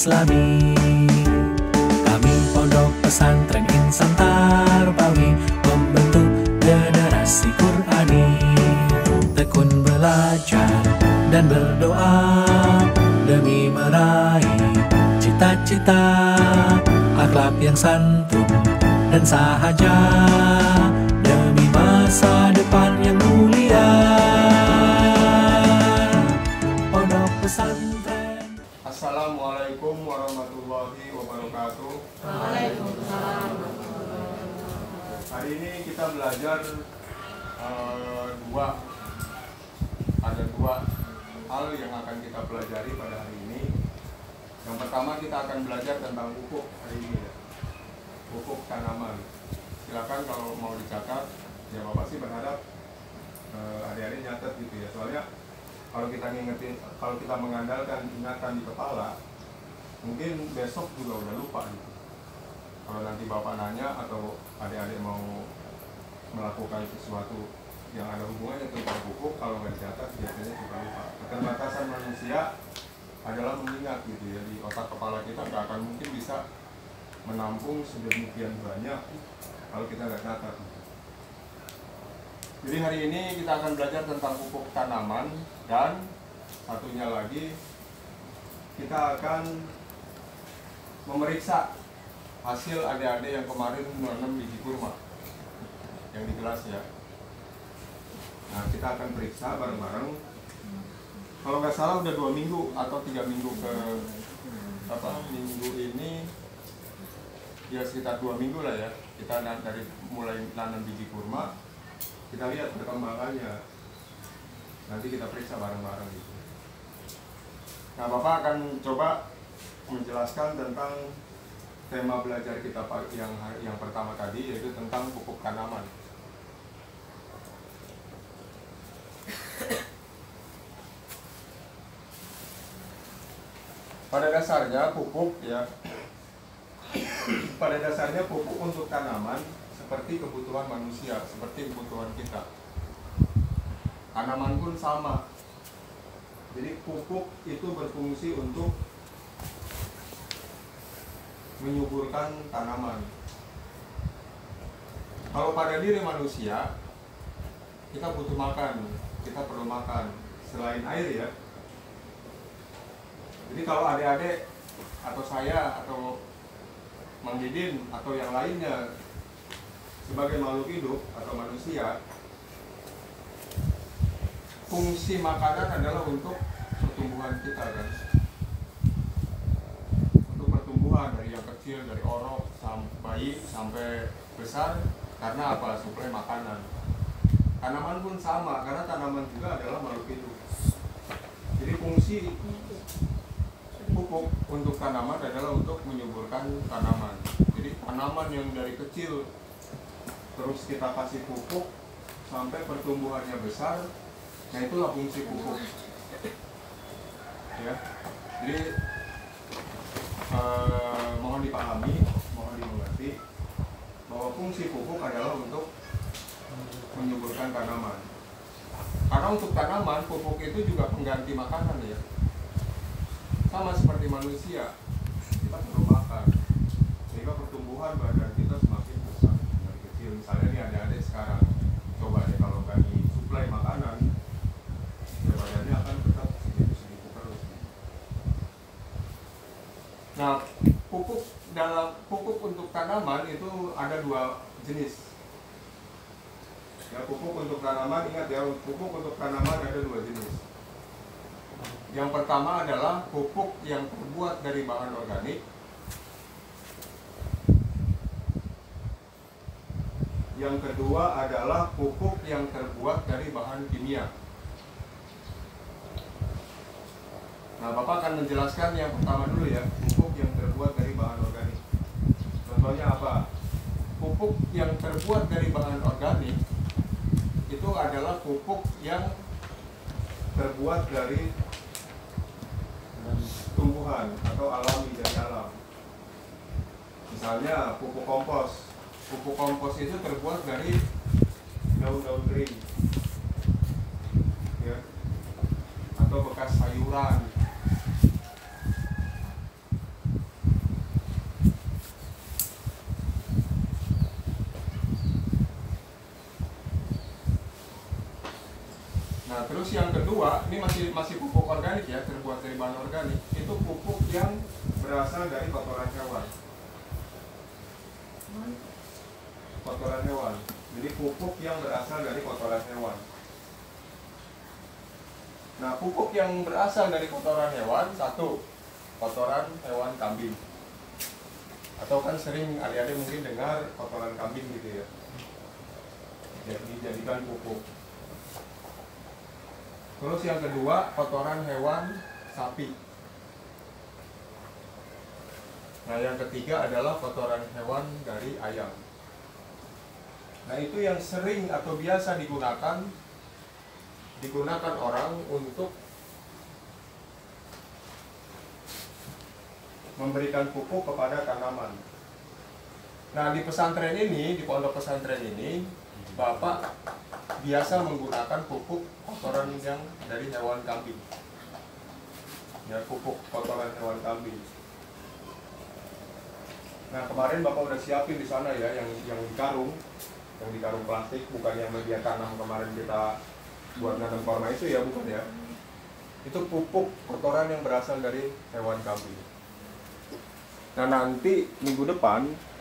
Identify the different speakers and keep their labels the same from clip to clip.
Speaker 1: Islami. Kami Pondok Pesantren Insan Tarbawi membentuk generasi Qur'ani. Tekun belajar dan berdoa demi meraih cita-cita, akhlak yang santun dan sahaja, demi masa depan yang mulia. Pondok Pesantren.
Speaker 2: Assalamualaikum warahmatullahi wabarakatuh.
Speaker 3: Waalaikumsalam.
Speaker 2: Hari ini kita belajar ada dua hal yang akan kita pelajari pada hari ini. Yang pertama, kita akan belajar tentang pupuk hari ini ya. Pupuk tanaman. Silakan kalau mau dicatat, ya Bapak sih berharap adik-adik nyatet gitu ya. Soalnya kalau kita mengandalkan ingatan di kepala, mungkin besok juga udah lupa gitu. Kalau nanti Bapak nanya atau adik-adik mau melakukan sesuatu yang ada hubungannya tentang pupuk, kalau nggak dicatat biasanya suka lupa. Keterbatasan manusia adalah mengingat gitu ya. Di otak kepala kita nggak akan mungkin bisa menampung sedemikian banyak kalau kita nggak catat. Jadi hari ini kita akan belajar tentang pupuk tanaman, dan satunya lagi kita akan memeriksa hasil adik-adik yang kemarin menanam biji kurma yang di kelas ya. Nah, kita akan periksa bareng-bareng. Kalau nggak salah udah 2 minggu atau 3 minggu minggu ini ya, sekitar 2 minggu lah ya. Kita dari mulai nanam biji kurma, kita lihat perkembangannya. Nanti kita periksa bareng-bareng gitu. Nah, Bapak akan coba menjelaskan tentang tema belajar kita yang pertama tadi, yaitu tentang pupuk tanaman. Pada dasarnya pupuk ya, pada dasarnya pupuk untuk tanaman seperti kebutuhan manusia, seperti kebutuhan kita. Tanaman pun sama. Jadi pupuk itu berfungsi untuk menyuburkan tanaman. Kalau pada diri manusia, kita butuh makan, kita perlu makan selain air ya. Jadi kalau adik-adik atau saya atau Mang Didin atau yang lainnya sebagai makhluk hidup atau manusia, fungsi makanan adalah untuk pertumbuhan kita kan. Untuk pertumbuhan dari yang kecil, dari orok sampai bayi sampai besar, karena apa? Suplai makanan. Tanaman pun sama, karena tanaman juga adalah makhluk hidup. Jadi fungsi pupuk untuk tanaman adalah untuk menyuburkan tanaman. Jadi tanaman yang dari kecil terus kita kasih pupuk sampai pertumbuhannya besar, nah itulah fungsi pupuk. Ya, jadi mohon dipahami, mohon dimengerti bahwa fungsi pupuk adalah untuk menyuburkan tanaman. Karena untuk tanaman pupuk itu juga pengganti makanan ya. Sama seperti manusia, kita perlu makan sehingga pertumbuhan badan kita semakin besar dari kecil. Misalnya nih adik-adik sekarang, coba deh kalau nggak disuplai makanan, ya badannya akan tetap segitu-segitu terus. Nah, pupuk untuk tanaman itu ada 2 jenis. Ya, pupuk untuk tanaman, ingat ya, pupuk untuk tanaman ada 2 jenis. Yang pertama adalah pupuk yang terbuat dari bahan organik. Yang kedua adalah pupuk yang terbuat dari bahan kimia. Nah, Bapak akan menjelaskan yang pertama dulu ya, pupuk yang terbuat dari bahan organik. Contohnya apa? Pupuk yang terbuat dari bahan organik itu adalah pupuk yang terbuat dari tumbuhan atau alami, dari alam. Misalnya pupuk kompos. Pupuk kompos itu terbuat dari daun-daun kering ya, atau bekas sayuran. Terus yang kedua, ini masih pupuk organik ya, terbuat dari bahan organik. Itu pupuk yang berasal dari kotoran hewan. Kotoran hewan. Jadi pupuk yang berasal dari kotoran hewan. Nah, pupuk yang berasal dari kotoran hewan, satu, kotoran hewan kambing. Atau kan sering adik-adik mungkin dengar kotoran kambing gitu ya. Jadi dijadikan pupuk. Terus yang kedua, kotoran hewan sapi. Nah, yang ketiga adalah kotoran hewan dari ayam. Nah, itu yang sering atau biasa digunakan orang untuk memberikan pupuk kepada tanaman. Nah, di pesantren ini, di pondok pesantren ini, Bapak biasa menggunakan pupuk kotoran yang dari hewan kambing. Ya, pupuk kotoran hewan kambing. Nah, kemarin Bapak udah siapin di sana ya, yang di karung plastik, bukan yang media tanam kemarin kita buat nanam korma itu ya, bukan ya. Itu pupuk kotoran yang berasal dari hewan kambing. Nah, nanti minggu depan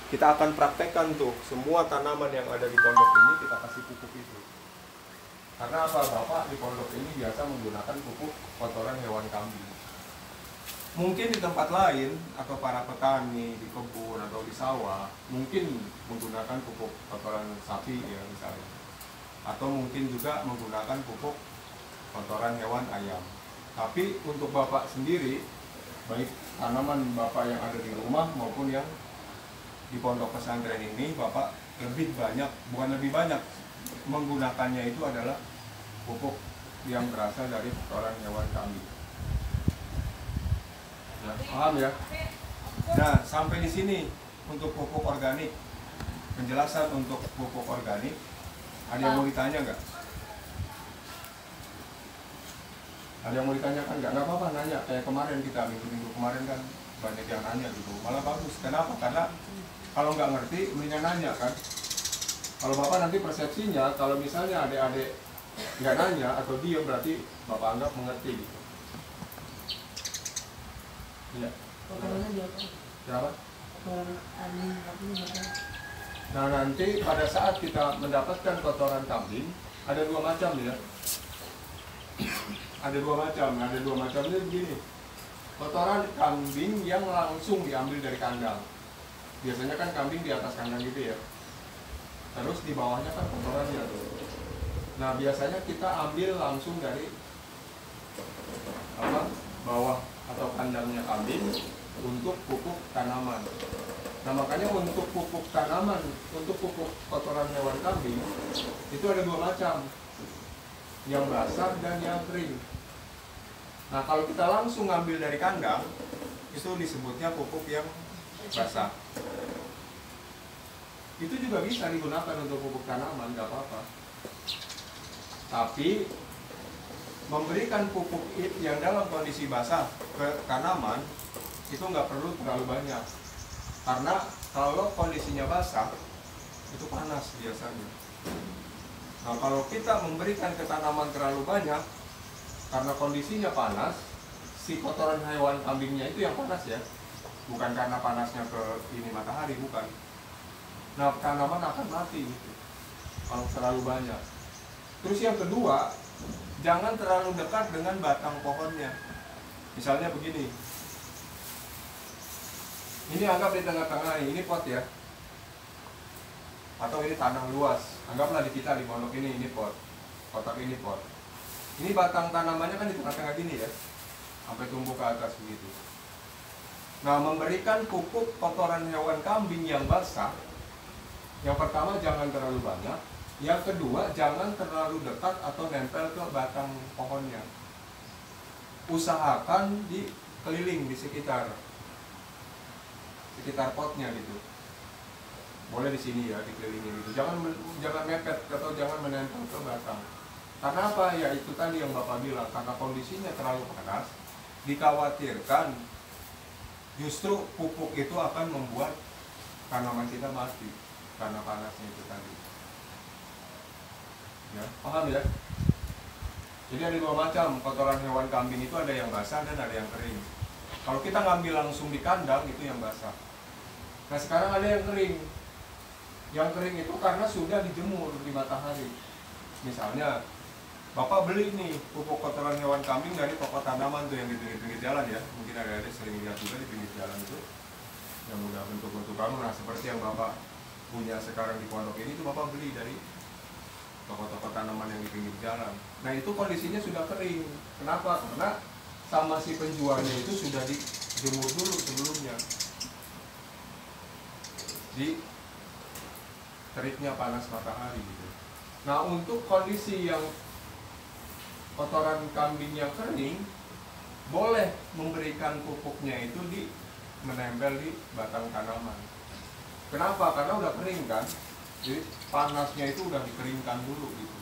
Speaker 2: kita akan praktekkan tuh semua tanaman yang ada di pondok ini kita kasih pupuk itu. Karena apa? Bapak di pondok ini biasa menggunakan pupuk kotoran hewan kambing. Mungkin di tempat lain atau para petani di kebun atau di sawah mungkin menggunakan pupuk kotoran sapi ya misalnya. Atau mungkin juga menggunakan pupuk kotoran hewan ayam. Tapi untuk Bapak sendiri, baik tanaman Bapak yang ada di rumah maupun yang di pondok pesantren ini, Bapak lebih banyak, bukan lebih banyak, menggunakannya itu adalah pupuk yang berasal dari kotoran hewan kambing. Nah, paham ya? Nah, sampai di sini untuk pupuk organik. Penjelasan untuk pupuk organik. Ada yang mau ditanya nggak? Ada yang mau ditanyakan nggak? Nggak apa-apa nanya. Kayak kemarin kita minggu kemarin kan banyak yang nanya gitu. Malah bagus. Kenapa? Karena kalau nggak ngerti, mendingan nanya kan. Kalau Bapak nanti persepsinya, kalau misalnya adik-adik nggak nanya atau diam, berarti Bapak anggap mengerti gitu. Iya.
Speaker 3: Kotorannya di apa?
Speaker 2: Kenapa?
Speaker 3: Kotoran kambing, apa?
Speaker 2: Nah, nanti pada saat kita mendapatkan kotoran kambing, ada dua macam ya. Ada dua macam ini begini. Kotoran kambing yang langsung diambil dari kandang. Biasanya kan kambing di atas kandang gitu ya. Terus di bawahnya kan kotorannya tuh. Nah, biasanya kita ambil langsung dari bawah atau kandangnya kambing untuk pupuk tanaman. Nah, makanya untuk pupuk tanaman, untuk pupuk kotoran hewan kambing itu ada dua macam, yang basah dan yang kering. Nah, kalau kita langsung ngambil dari kandang, itu disebutnya pupuk yang basah. Itu juga bisa digunakan untuk pupuk tanaman, nggak apa-apa. Tapi memberikan pupuk yang dalam kondisi basah ke tanaman itu nggak perlu terlalu banyak. Karena kalau kondisinya basah, itu panas biasanya. Nah, kalau kita memberikan ke tanaman terlalu banyak, karena kondisinya panas, si kotoran hewan kambingnya itu yang panas ya. Bukan karena panasnya ke ini matahari, bukan. Nah, tanaman akan mati gitu, kalau terlalu banyak. Terus yang kedua, jangan terlalu dekat dengan batang pohonnya. Misalnya begini. Ini anggap di tengah-tengah ini pot ya. Atau ini tanah luas. Anggaplah di kita di pondok ini pot. Kotak ini pot. Ini batang tanamannya kan di tengah-tengah gini ya. Sampai tumbuh ke atas begitu. Nah, memberikan pupuk kotoran hewan kambing yang basah, yang pertama jangan terlalu banyak. Yang kedua, jangan terlalu dekat atau nempel ke batang pohonnya. Usahakan di keliling di sekitar potnya gitu. Boleh di sini ya, dikelilingi gitu. Jangan mepet atau jangan menempel ke batang. Karena apa? Ya itu tadi yang Bapak bilang, karena kondisinya terlalu panas, dikhawatirkan justru pupuk itu akan membuat tanaman kita mati karena panasnya itu tadi. Ya, paham ya? Jadi ada dua macam, kotoran hewan kambing itu ada yang basah dan ada yang kering. Kalau kita ngambil langsung di kandang itu yang basah. Nah sekarang ada yang kering. Yang kering itu karena sudah dijemur di matahari. Misalnya, Bapak beli nih pupuk kotoran hewan kambing dari toko tanaman tuh yang di pinggir-pinggir jalan ya. Mungkin ada sering lihat juga di pinggir jalan itu. Yang udah bentuk-bentuk kamu, nah seperti yang Bapak punya sekarang di pondok ini itu Bapak beli dari toko-toko tanaman yang di pinggir jalan. Nah itu kondisinya sudah kering. Kenapa? Karena sama si penjualnya itu sudah dijemur dulu sebelumnya. Di teriknya panas matahari gitu. Nah untuk kondisi yang kotoran kambing yang kering, boleh memberikan pupuknya itu menempel di batang tanaman. Kenapa? Karena udah kering kan. Jadi panasnya itu udah dikeringkan dulu gitu.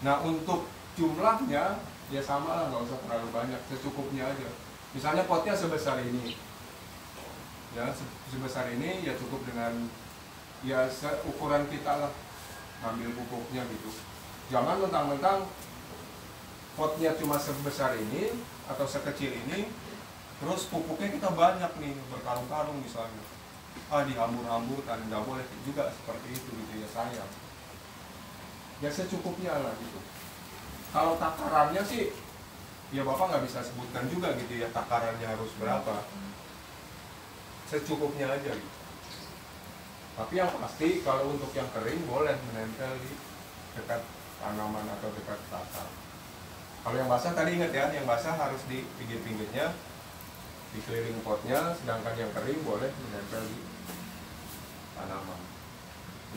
Speaker 2: Nah untuk jumlahnya ya sama lah, nggak usah terlalu banyak, secukupnya aja. Misalnya potnya sebesar ini, ya sebesar ini ya cukup dengan ya seukuran kita lah ngambil pupuknya gitu. Jangan mentang-mentang potnya cuma sebesar ini atau sekecil ini, terus pupuknya kita banyak nih berkarung-karung misalnya. Dihambur-hamburkan, nggak boleh juga seperti itu gitu ya, sayang. Ya secukupnya lah gitu. Kalau takarannya sih ya Bapak nggak bisa sebutkan juga gitu ya takarannya harus berapa. Secukupnya aja gitu. Tapi yang pasti kalau untuk yang kering boleh menempel di dekat tanaman atau dekat batang. Kalau yang basah tadi ingat ya, yang basah harus di pinggir-pinggirnya, di keliling potnya, sedangkan yang kering boleh menempel di tanaman.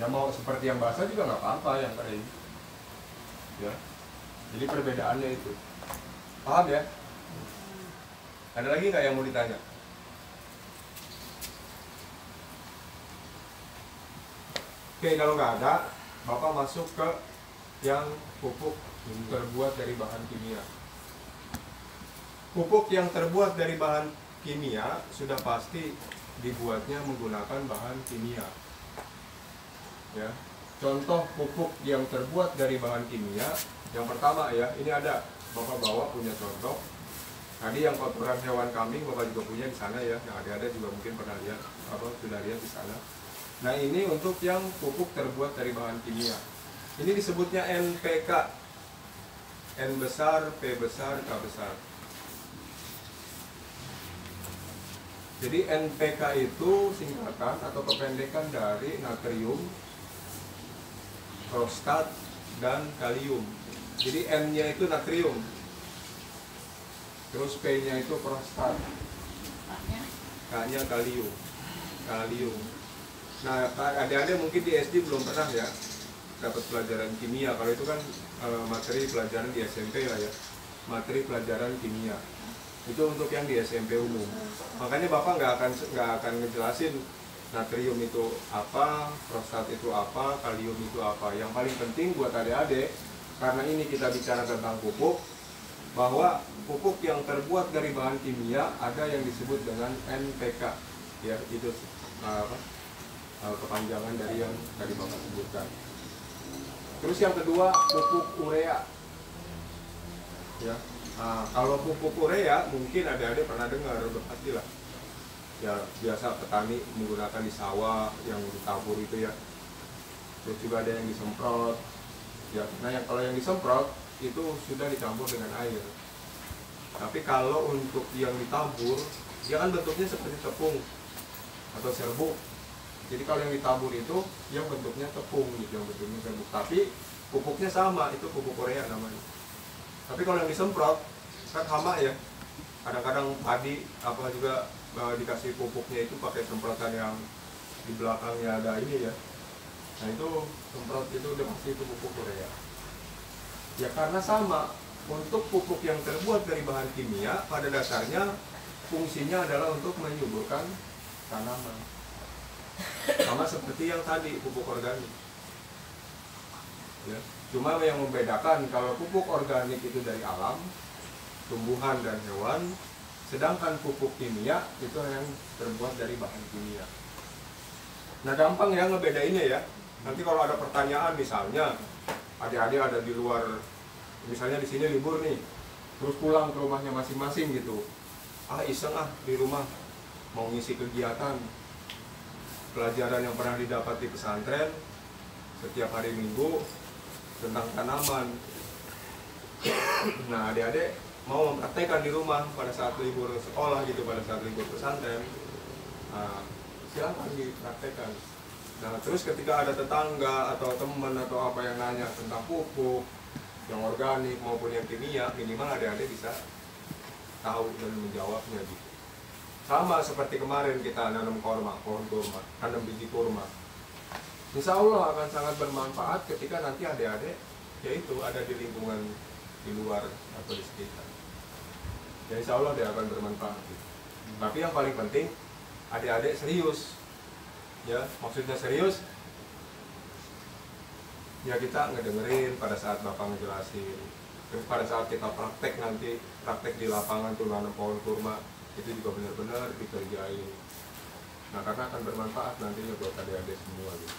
Speaker 2: Ya mau seperti yang basah juga nggak apa-apa, yang kering. Ya, jadi perbedaannya itu. Paham ya? Ada lagi nggak yang mau ditanya? Oke, kalau nggak ada, Bapak masuk ke yang pupuk terbuat dari bahan kimia. Pupuk yang terbuat dari bahan kimia sudah pasti dibuatnya menggunakan bahan kimia. Ya, contoh pupuk yang terbuat dari bahan kimia, yang pertama ya, ini ada Bapak bawa punya contoh. Tadi yang kotoran hewan kambing Bapak juga punya di sana ya, yang ada juga mungkin pernah lihat, sudah lihat di sana. Nah ini untuk yang pupuk terbuat dari bahan kimia. Ini disebutnya NPK. N besar, P besar, K besar. Jadi NPK itu singkatan atau kependekan dari natrium, fosfat, dan kalium. Jadi N-nya itu natrium, terus P-nya itu fosfat, K-nya kalium. Nah, adik-adik mungkin di SD belum pernah ya dapat pelajaran kimia. Kalau itu kan materi pelajaran di SMP lah ya, materi pelajaran kimia. Itu untuk yang di SMP umum. Makanya Bapak nggak akan ngejelasin natrium itu apa, fosfat itu apa, kalium itu apa. Yang paling penting buat adik-adik, karena ini kita bicara tentang pupuk, bahwa pupuk yang terbuat dari bahan kimia ada yang disebut dengan NPK. Ya, itu kepanjangan dari yang tadi Bapak sebutkan. Terus yang kedua, pupuk urea. Ya. Nah, kalau pupuk urea mungkin adik-adik pernah dengar, udah pasti lah. Ya, biasa petani menggunakan di sawah yang ditabur itu ya. Terus juga ada yang disemprot. Ya, nah kalau yang disemprot itu sudah dicampur dengan air. Tapi kalau untuk yang ditabur, dia kan bentuknya seperti tepung atau serbuk. Jadi kalau yang ditabur itu yang bentuknya tepung gitu, yang bentuknya serbuk. Tapi pupuknya sama, itu pupuk urea namanya. Tapi kalau yang disemprot kan hama ya. Kadang-kadang padi apa juga dikasih pupuknya itu pakai semprotan yang di belakangnya ada ini ya. Nah itu semprot itu udah pasti itu pupuk urea. Ya karena sama, untuk pupuk yang terbuat dari bahan kimia pada dasarnya fungsinya adalah untuk menyuburkan tanaman. Sama seperti yang tadi pupuk organik. Ya. Cuma yang membedakan kalau pupuk organik itu dari alam, tumbuhan dan hewan, sedangkan pupuk kimia itu yang terbuat dari bahan kimia. Nah gampang ya ngebedainnya ya. Nanti kalau ada pertanyaan misalnya, adik-adik ada di luar, misalnya di sini libur nih, terus pulang ke rumahnya masing-masing gitu, iseng di rumah mau ngisi kegiatan pelajaran yang pernah didapat di pesantren setiap hari Minggu tentang tanaman. Nah, adik-adik mau mempraktekkan di rumah pada saat libur sekolah gitu, pada saat libur pesantren, silakan dipraktekkan. Nah, terus ketika ada tetangga atau teman atau apa yang nanya tentang pupuk yang organik maupun yang kimia, minimal adik-adik bisa tahu dan menjawabnya gitu. Sama seperti kemarin kita nanam kurma, pohon kurma, tanam biji kurma. Insya Allah akan sangat bermanfaat ketika nanti adik-adik yaitu ada di lingkungan di luar atau di sekitar. Ya insya Allah dia akan bermanfaat gitu. Tapi yang paling penting adik-adik serius. Ya, maksudnya serius. Ya kita ngedengerin pada saat Bapak ngejelasin. Terus pada saat kita praktek nanti, praktek di lapangan tuh nanam pohon kurma, itu juga benar-benar dikerjain. Nah, karena akan bermanfaat nantinya buat adik-adik semua gitu.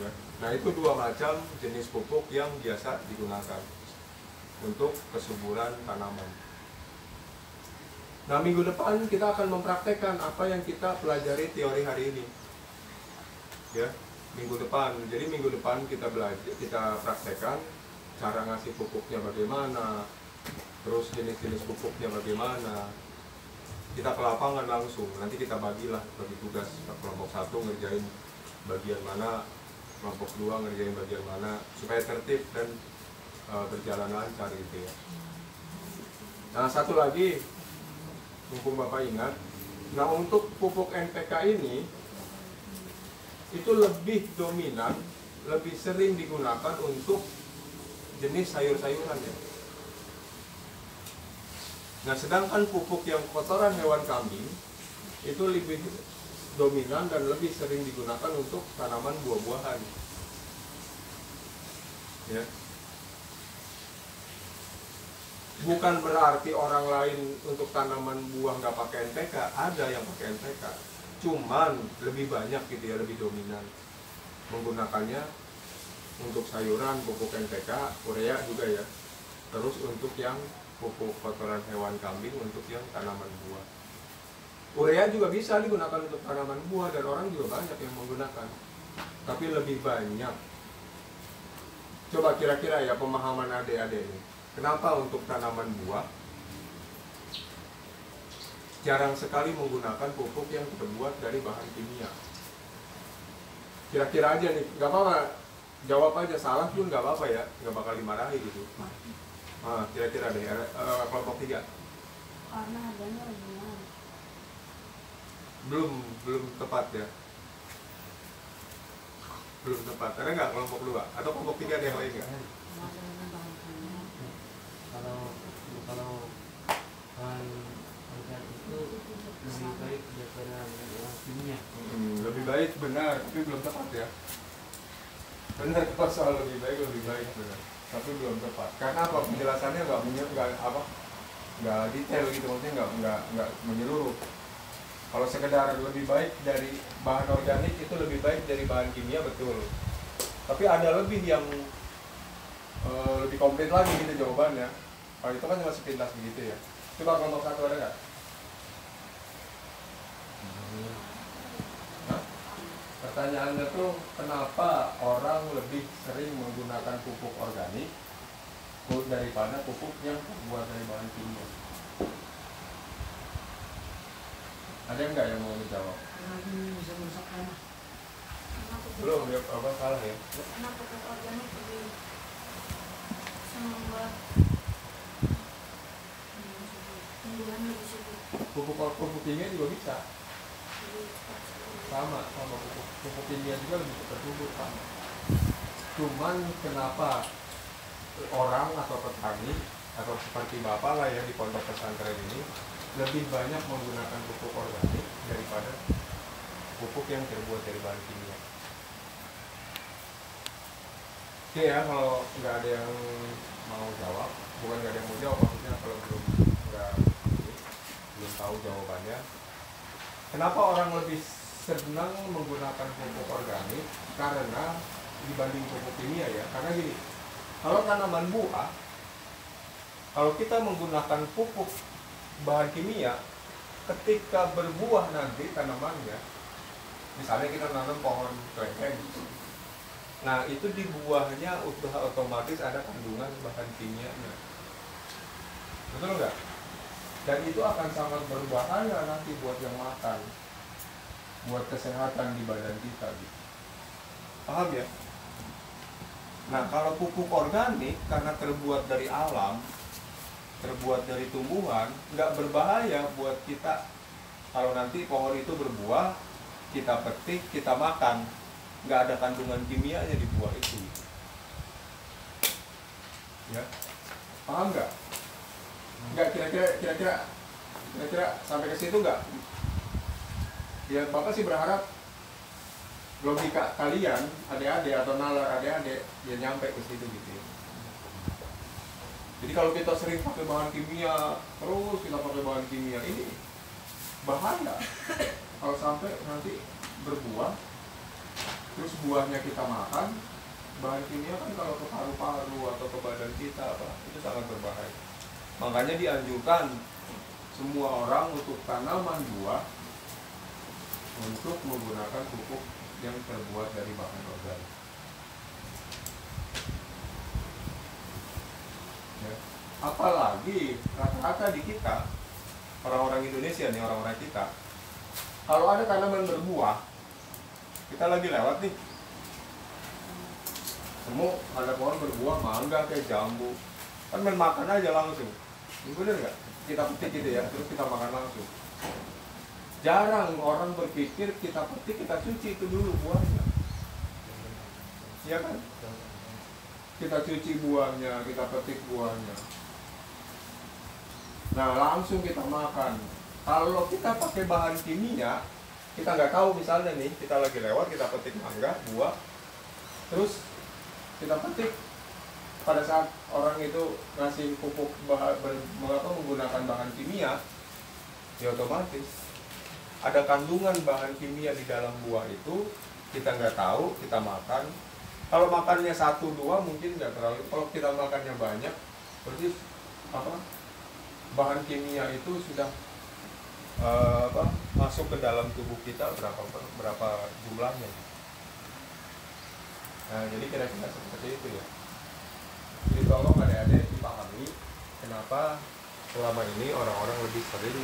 Speaker 2: Ya. Nah, itu dua macam jenis pupuk yang biasa digunakan untuk kesuburan tanaman. Nah, minggu depan kita akan mempraktekkan apa yang kita pelajari teori hari ini. Ya, minggu depan. Jadi minggu depan kita belajar, kita praktekkan cara ngasih pupuknya bagaimana, terus jenis-jenis pupuknya bagaimana. Kita ke lapangan langsung. Nanti kita bagi tugas. Kelompok 1 ngerjain bagian mana, kelompok 2 ngerjain bagian mana, supaya tertib dan berjalan lancar gitu ya. Nah, satu lagi, mumpung Bapak ingat, nah untuk pupuk NPK ini itu lebih dominan, lebih sering digunakan untuk jenis sayur-sayuran ya. Nah, sedangkan pupuk yang kotoran hewan kambing itu lebih dominan dan lebih sering digunakan untuk tanaman buah-buahan. Ya. Bukan berarti orang lain untuk tanaman buah nggak pakai NPK, ada yang pakai NPK. Cuman lebih banyak gitu ya, lebih dominan menggunakannya untuk sayuran, pupuk NPK, urea juga ya. Terus untuk yang pupuk kotoran hewan kambing untuk yang tanaman buah. Urea juga bisa digunakan untuk tanaman buah dan orang juga banyak yang menggunakan. Tapi lebih banyak. Coba kira-kira ya pemahaman adik-adik ini. Kenapa untuk tanaman buah jarang sekali menggunakan pupuk yang terbuat dari bahan kimia? Kira-kira aja nih, nggak apa-apa, jawab aja, salah pun nggak apa-apa ya, nggak bakal dimarahi gitu. Nah, kira-kira deh, kelompok 3.
Speaker 3: Karena harganya lebih mahal.
Speaker 2: Belum tepat ya. Belum tepat. Ada nggak kelompok 2? Atau kelompok 3 ada yang lain nggak?
Speaker 4: Kalau bahan organik itu lebih baik daripada bahan kimia.
Speaker 2: Lebih baik benar, tapi belum tepat ya. Benar kalau soal lebih baik benar, tapi belum tepat. Karena apa? Penjelasannya nggak detail gitu, maksudnya nggak menyeluruh. Kalau sekedar lebih baik dari bahan organik itu lebih baik dari bahan kimia, betul. Tapi ada lebih yang lebih komplit lagi gitu jawabannya. Kalau itu kan cuma sepintas begitu ya. Coba kelompok 1 ada nggak? Nah, pertanyaannya tuh kenapa orang lebih sering menggunakan pupuk organik daripada pupuk yang terbuat dari bahan kimia? Ada nggak yang mau menjawab?
Speaker 3: Karena ini bisa merusak tanah.
Speaker 2: Belum, ya apa salah ya?
Speaker 3: Karena pupuk organik lebih membuat tumbuhan lebih subur.
Speaker 2: Pupuk kimia juga bisa. Sama pupuk kimia juga lebih cepat tumbuh sama. Cuman kenapa orang atau petani atau seperti Bapak lah ya di pondok pesantren ini lebih banyak menggunakan pupuk organik daripada pupuk yang terbuat dari bahan kimia? Oke ya, kalau nggak ada yang mau jawab, bukan nggak ada yang mau jawab, maksudnya kalau belum tahu jawabannya, kenapa orang lebih senang menggunakan pupuk organik? Karena dibanding pupuk kimia ya, karena gini, kalau tanaman buah, kalau kita menggunakan pupuk bahan kimia, ketika berbuah nanti tanamannya, misalnya kita nanam pohon kelengkeng, nah itu di buahnya udah otomatis ada kandungan bahan kimianya, betul nggak? Dan itu akan sangat berbahaya nanti buat yang makan, buat kesehatan di badan kita gitu. Paham ya? Nah kalau pupuk organik karena terbuat dari alam, terbuat dari tumbuhan, nggak berbahaya buat kita. Kalau nanti pohon itu berbuah, kita petik, kita makan, nggak ada kandungan kimianya di buah itu. Ya, paham nggak? Nggak, kira-kira sampai ke situ nggak? Ya Bapak sih berharap logika kalian, adik-adik atau nalar adik-adik, ya nyampe ke situ gitu ya. Jadi kalau kita sering pakai bahan kimia, terus kita pakai bahan kimia, ini bahaya. Kalau sampai nanti berbuah, terus buahnya kita makan, bahan kimia kan kalau ke paru-paru atau ke badan kita, itu sangat berbahaya. Makanya dianjurkan semua orang untuk tanaman buah untuk menggunakan pupuk yang terbuat dari bahan organik. Ya. Apalagi rata-rata di kita, orang-orang Indonesia nih, orang-orang kita, kalau ada tanaman berbuah, kita lagi lewat nih, semua ada pohon berbuah, mangga kayak jambu, kan main makan aja langsung, bener nggak? Kita petik gitu ya, terus kita makan langsung. Jarang orang berpikir kita petik, kita cuci itu dulu buahnya, iya kan? Kita cuci buahnya, kita petik buahnya. Nah langsung kita makan. Kalau kita pakai bahan kimia, kita nggak tahu, misalnya nih kita lagi lewat, kita petik mangga, buah, terus kita petik. Pada saat orang itu ngasih pupuk menggunakan bahan kimia, ya otomatis ada kandungan bahan kimia di dalam buah itu, kita nggak tahu, kita makan. Kalau makannya 1-2 mungkin nggak terlalu. Kalau kita makannya banyak, berarti bahan kimia itu sudah masuk ke dalam tubuh kita berapa jumlahnya. Nah jadi kira-kira seperti itu ya. Jadi tolong adik-adik dipahami kenapa selama ini orang-orang lebih sering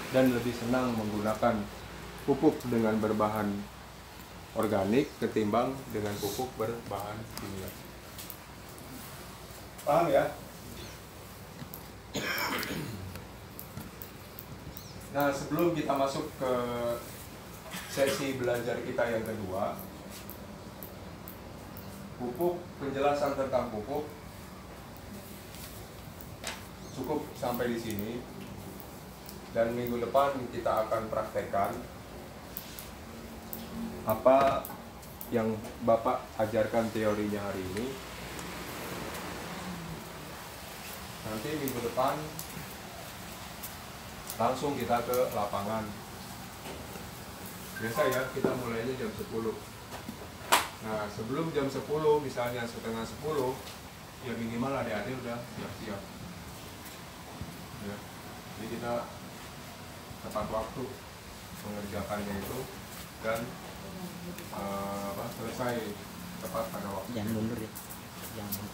Speaker 2: dan lebih senang menggunakan pupuk dengan berbahan organik ketimbang dengan pupuk berbahan kimia. Paham ya? Nah, sebelum kita masuk ke sesi belajar kita yang kedua, pupuk, penjelasan tentang pupuk cukup sampai di sini. Dan minggu depan kita akan praktekkan apa yang Bapak ajarkan teorinya hari ini. Nanti minggu depan langsung kita ke lapangan. Biasa ya, kita mulainya jam 10. Nah sebelum jam 10, misalnya setengah 10, ya minimal adik-adik udah siap-siap ya. Jadi kita tepat waktu mengerjakannya itu dan selesai tepat pada waktu.
Speaker 5: Jangan mundur ya. Jangan.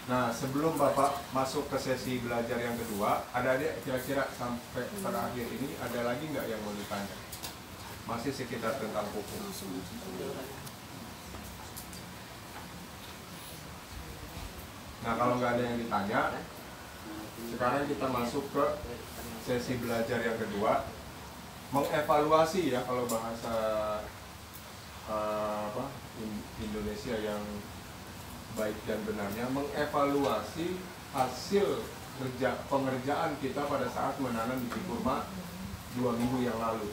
Speaker 2: Nah sebelum Bapak masuk ke sesi belajar yang kedua, ada adik kira-kira sampai terakhir ini ada lagi nggak yang mau ditanya? Masih sekitar tentang pupuk. Nah kalau nggak ada yang ditanya, sekarang kita masuk ke sesi belajar yang kedua, mengevaluasi ya, kalau bahasa Indonesia yang baik dan benarnya, mengevaluasi hasil pengerjaan kita pada saat menanam biji kurma 2 minggu yang lalu.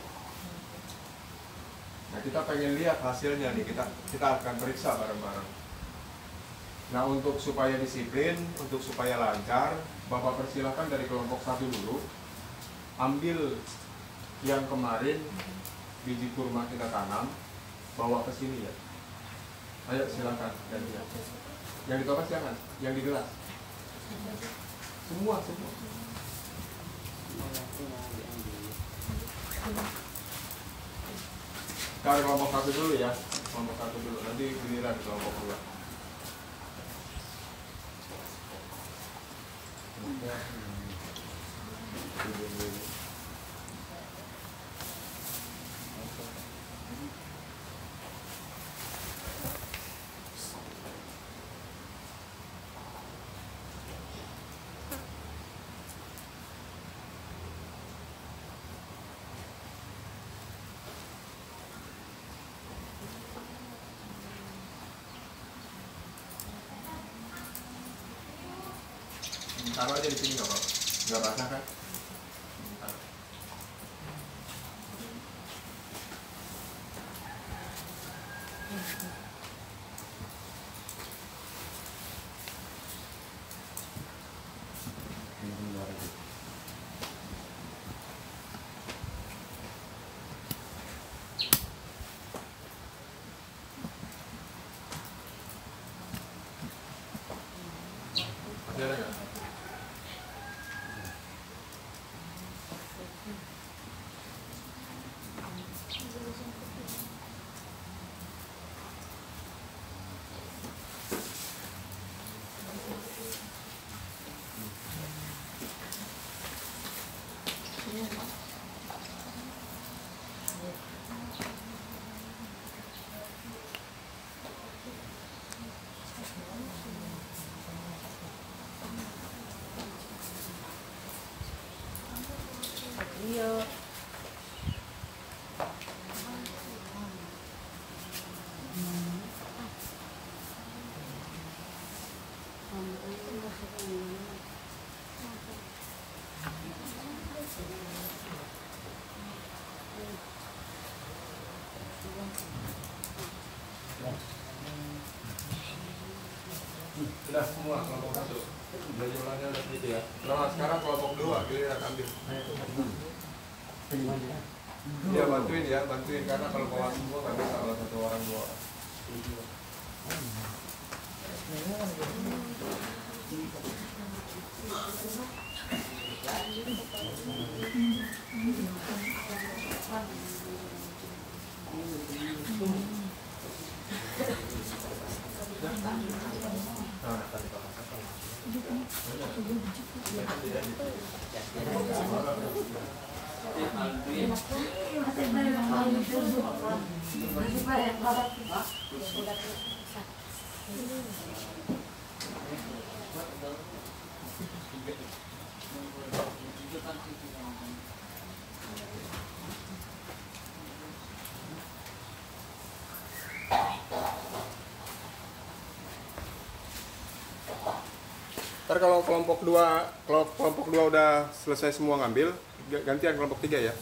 Speaker 2: Nah kita pengen lihat hasilnya nih, kita akan periksa bareng-bareng. Nah untuk supaya disiplin, untuk supaya lancar, Bapak persilahkan dari kelompok 1 dulu, ambil yang kemarin biji kurma kita tanam, bawa ke sini ya. Ayo silakan gantian. Yang di toples jangan, yang di gelas. Semua. Sekarang kelompok 1 dulu ya. Kelompok 1 dulu, nanti giliran kelompok 2. Taruh aja di sini nggak apa-apa, nggak basah kan? Taruh. Masih ada nggak?
Speaker 3: Iya.
Speaker 2: Sudah semua kelompok 1. Belajarnya udah sedikit ya. Nah, sekarang kelompok 2 giliran ambil. Iya bantuin ya, bantuin karena kalau bawa semua nggak bisa kalau 1 orang 2 orang. Ntar kalau kelompok 2 udah selesai semua ngambil, gantian kelompok 3 ya.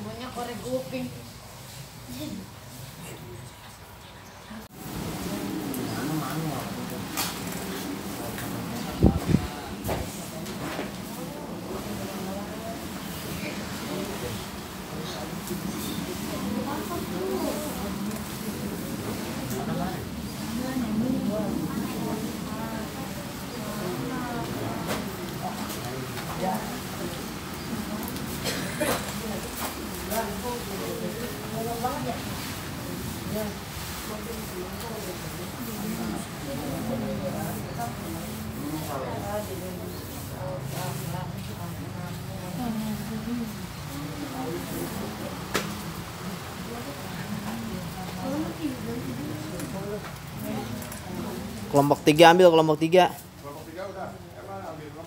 Speaker 3: Banyak korek kuping.
Speaker 5: Kelompok 3 ambil kelompok 3.
Speaker 2: Kelompok 3 udah, emang ambil kelompok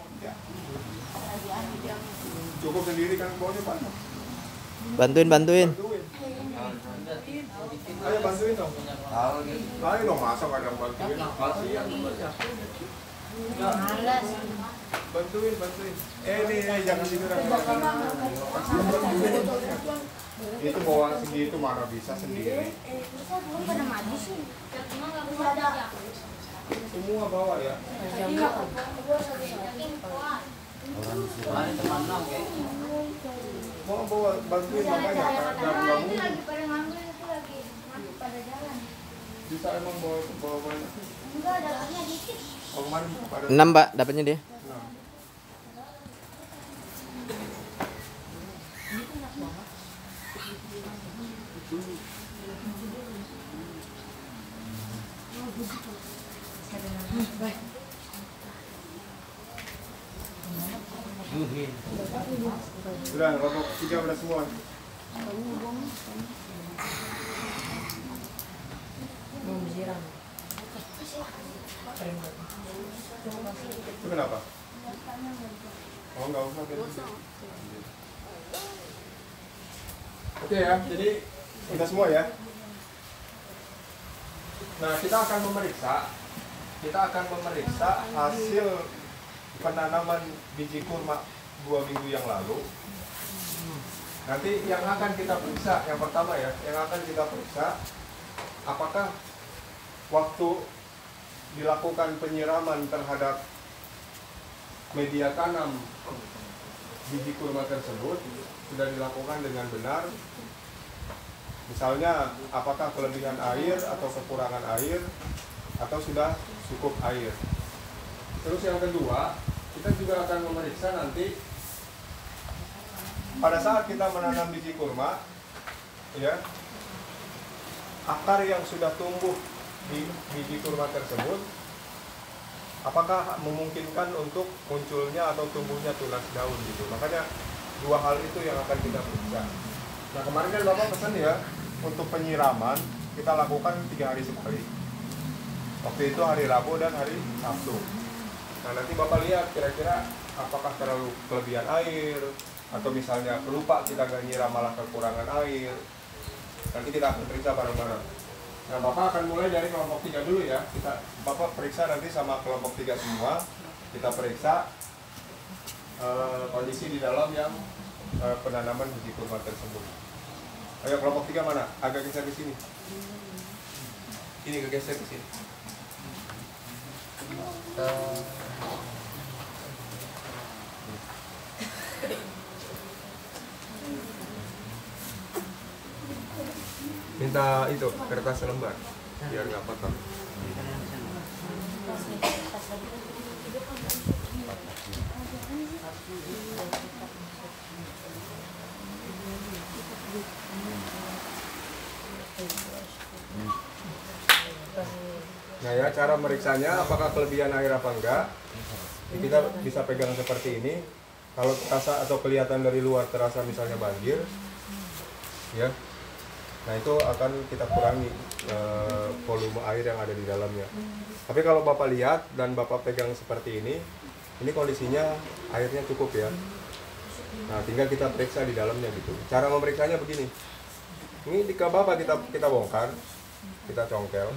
Speaker 2: Cukup sendiri kan bawahnya panas.
Speaker 5: Bantuin.
Speaker 2: Bantuin. Ayo bantuin dong. Ayo dong, masa nggak ada yang bantuin? Kasihan temennya.
Speaker 3: Malas.
Speaker 2: Bantuin. Nih, jangan tiduran. Itu bawa segitu mana bisa sendiri.
Speaker 3: Pada mati sih.
Speaker 2: Semua bawa ya. Mau bawa bantuin makanya kan nggak mungkin.
Speaker 3: Lagi pada ngambil itu lagi pada jalan.
Speaker 2: Bisa emang bawa banyak.
Speaker 3: Enggak, dapatnya dikit.
Speaker 2: Oh, kemarin pada
Speaker 5: 6 Pak dapatnya dia.
Speaker 2: Nah.
Speaker 4: Duhin.
Speaker 2: Sudah, kelompok 3 udah semua. Itu kenapa? Oh, nggak usah. Oke ya, jadi udah semua ya. Nah, kita akan memeriksa hasil penanaman biji kurma 2 minggu yang lalu. Nanti yang akan kita periksa, yang pertama ya, apakah waktu dilakukan penyiraman terhadap media tanam biji kurma tersebut sudah dilakukan dengan benar. Misalnya, apakah kelebihan air atau kekurangan air, atau sudah cukup air. Terus yang kedua, kita juga akan memeriksa nanti pada saat kita menanam biji kurma, ya, akar yang sudah tumbuh di biji kurma tersebut, apakah memungkinkan untuk munculnya atau tumbuhnya tunas daun gitu. Makanya 2 hal itu yang akan kita periksa. Nah, kemarin kan Bapak pesan ya, untuk penyiraman kita lakukan 3 hari sekali. Waktu itu hari Rabu dan hari Sabtu. Nah, nanti Bapak lihat kira-kira apakah terlalu kelebihan air, atau misalnya lupa kita nggak nyiram malah kekurangan air. Nanti kita akan periksa bareng-bareng. Nah, Bapak akan mulai dari kelompok 3 dulu ya. Bapak periksa nanti sama kelompok 3 semua. Kita periksa kondisi di dalam yang penanaman biji kurma tersebut. Ayo kelompok 3 mana? Agak geser ke sini. Ini geser ke sini. Minta itu kertas selembar biar nggak kotor. Nah ya, cara meriksanya apakah kelebihan air apa enggak, kita bisa pegang seperti ini. Kalau terasa atau kelihatan dari luar terasa misalnya banjir, ya, nah itu akan kita kurangi volume air yang ada di dalamnya. Tapi kalau Bapak lihat dan Bapak pegang seperti ini kondisinya airnya cukup ya. Nah, tinggal kita periksa di dalamnya gitu. Cara memeriksanya begini. Ini jika Bapak kita bongkar, kita congkel.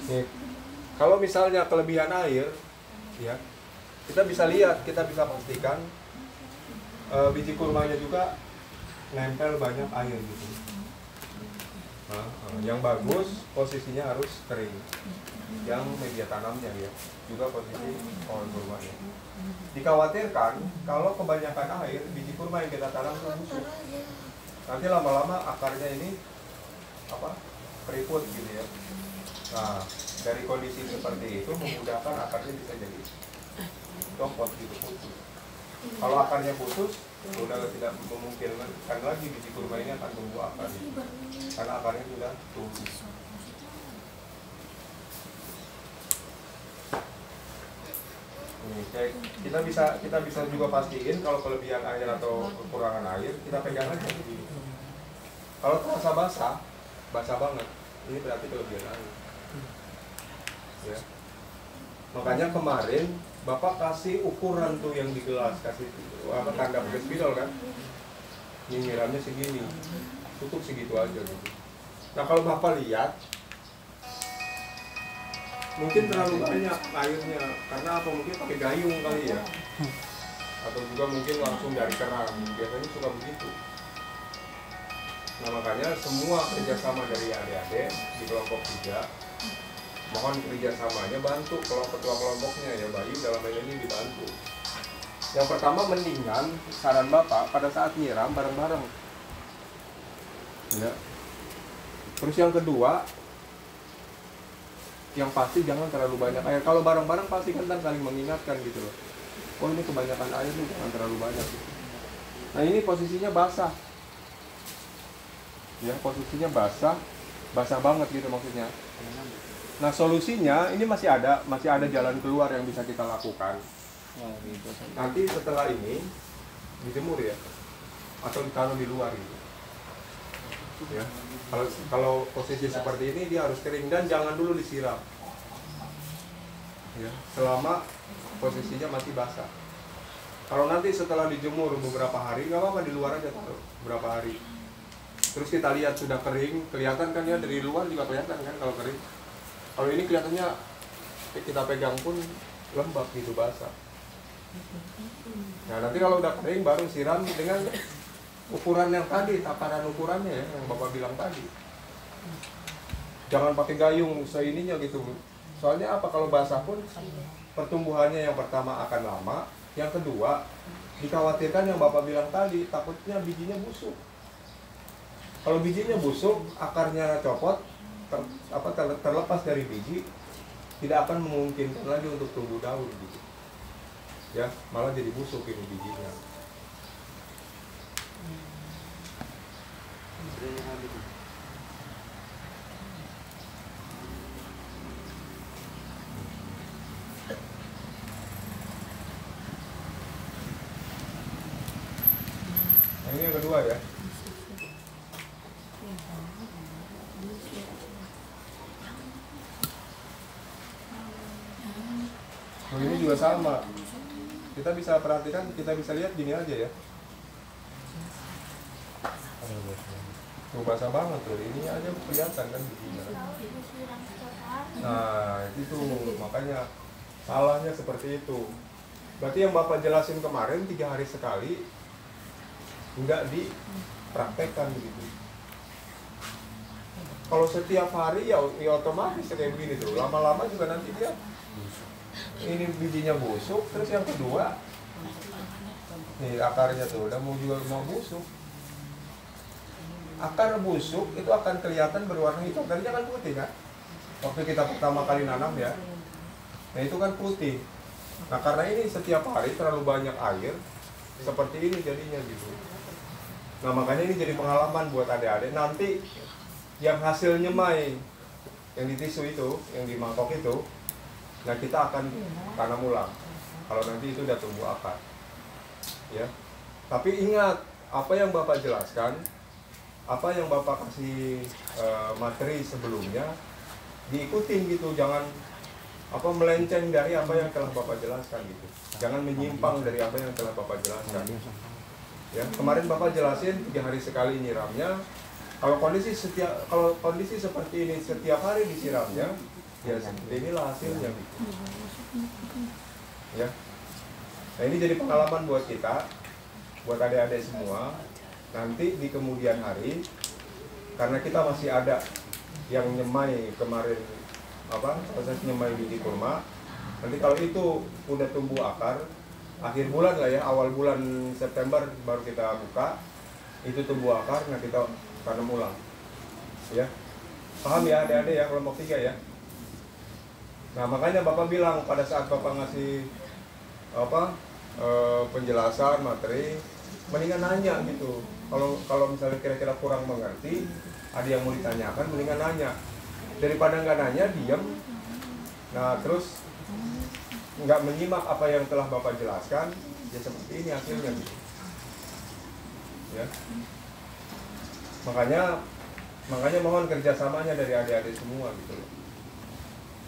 Speaker 2: Nih, kalau misalnya kelebihan air, ya, kita bisa lihat, kita bisa pastikan biji kurmanya juga nempel banyak air gitu. Nah, yang bagus posisinya harus kering. Yang media tanamnya ya, juga posisi pohon kurmanya. Dikhawatirkan kalau kebanyakan air, biji kurma yang kita tanam itu busuk. Nanti lama-lama akarnya ini keriput gitu ya. Nah, dari kondisi seperti itu memudahkan akarnya bisa jadi copot gitu, putus. Kalau akarnya putus, sudah tidak memungkinkan lagi biji kurma ini akan tumbuh akar, karena akarnya sudah tumbuh. ini. Kayak kita bisa juga pastiin kalau kelebihan air atau kekurangan air, kita pegang aja begini. Kalau terasa basah banget, ini berarti kelebihan air. Ya. Makanya kemarin Bapak kasih ukuran tuh yang di gelas, kasih apa tanda pakai spidol kan? Nyinyirannya segini, tutup segitu aja gitu. Nah kalau Bapak lihat, mungkin terlalu banyak airnya, karena apa? Mungkin pakai gayung kali ya, atau juga mungkin langsung dari keran. Biasanya suka begitu. Nah makanya semua kerjasama dari adik-adik di kelompok 3, mohon kerjasamanya bantu ketua kelompoknya ya, Bayu dalam hal ini dibantu. Yang pertama mendingan saran Bapak pada saat nyiram bareng-bareng. Ya. Terus yang kedua, yang pasti jangan terlalu banyak air. Kalau bareng-bareng pasti kan saling mengingatkan gitu loh. Oh ini kebanyakan air nih, jangan terlalu banyak. Nah ini posisinya basah. Ya posisinya basah banget gitu maksudnya. Nah solusinya ini masih ada jalan keluar yang bisa kita lakukan. Nanti setelah ini dijemur ya, atau ditaruh di luar gitu. Ya. Kalau posisi seperti ini dia harus kering dan jangan dulu disiram. Ya, selama posisinya masih basah. Kalau nanti setelah dijemur beberapa hari, nggak apa-apa di luar aja taruh beberapa hari. Terus kita lihat sudah kering, kelihatan kan ya dari luar juga kelihatan kan kalau kering. Kalau ini kelihatannya kita pegang pun lembab gitu basah. Nah nanti kalau udah kering baru siram dengan ukuran yang tadi, takaran ukurannya ya, yang Bapak bilang tadi. Jangan pakai gayung seininya gitu. Soalnya apa, kalau basah pun pertumbuhannya yang pertama akan lama, yang kedua dikhawatirkan yang Bapak bilang tadi, takutnya bijinya busuk. Kalau bijinya busuk, akarnya copot, terlepas dari biji, tidak akan memungkinkan lagi untuk tumbuh daun gitu. Ya, malah jadi busuk ini bijinya. Nah, ini yang kedua ya. Nah, ini juga sama. Kita bisa perhatikan, kita bisa lihat gini aja ya. Tuh basah banget tuh, ini aja kelihatan kan bijinya. Nah itu makanya salahnya seperti itu. Berarti yang Bapak jelasin kemarin 3 hari sekali enggak dipraktekkan begitu. Kalau setiap hari ya otomatis kayak begini tuh. Lama-lama juga nanti dia ini bijinya busuk. Terus yang kedua, nih akarnya tuh udah mau busuk. Akar busuk itu akan kelihatan berwarna hitam. Tadinya kan putih kan? Waktu kita pertama kali nanam ya. Nah itu kan putih. Nah karena ini setiap hari terlalu banyak air, seperti ini jadinya gitu. Nah makanya ini jadi pengalaman buat adik-adik. Nanti yang hasil nyemai, yang di tisu itu, yang di mangkok itu, nah kita akan tanam ulang. Kalau nanti itu udah tumbuh akar. Ya. Tapi ingat, apa yang Bapak jelaskan, apa yang Bapak kasih materi sebelumnya, diikutin gitu, jangan melenceng dari apa yang telah Bapak jelaskan gitu. Jangan menyimpang dari apa yang telah Bapak jelaskan. Ya, kemarin Bapak jelasin 3 hari sekali nyiramnya. Kalau kondisi seperti ini setiap hari disiramnya, ya seperti inilah hasilnya gitu. Ya. Nah, ini jadi pengalaman buat kita, buat adik-adik semua. Nanti di kemudian hari, karena kita masih ada yang nyemai kemarin, proses nyemai biji kurma. Nanti kalau itu udah tumbuh akar, akhir bulan lah ya, awal bulan September baru kita buka, itu tumbuh akar, nah kita tanam ulang. Ya, paham ya adik-adik ya, kelompok 3 ya. Nah makanya Bapak bilang pada saat Bapak ngasih penjelasan materi, mendingan nanya gitu. Kalau misalnya kira-kira kurang mengerti, ada yang mau ditanyakan, mendingan nanya. Daripada nggak nanya, diam. Nah terus nggak menyimak apa yang telah Bapak jelaskan, ya seperti ini hasilnya gitu. Ya. Makanya mohon kerjasamanya dari adik-adik semua gitu loh.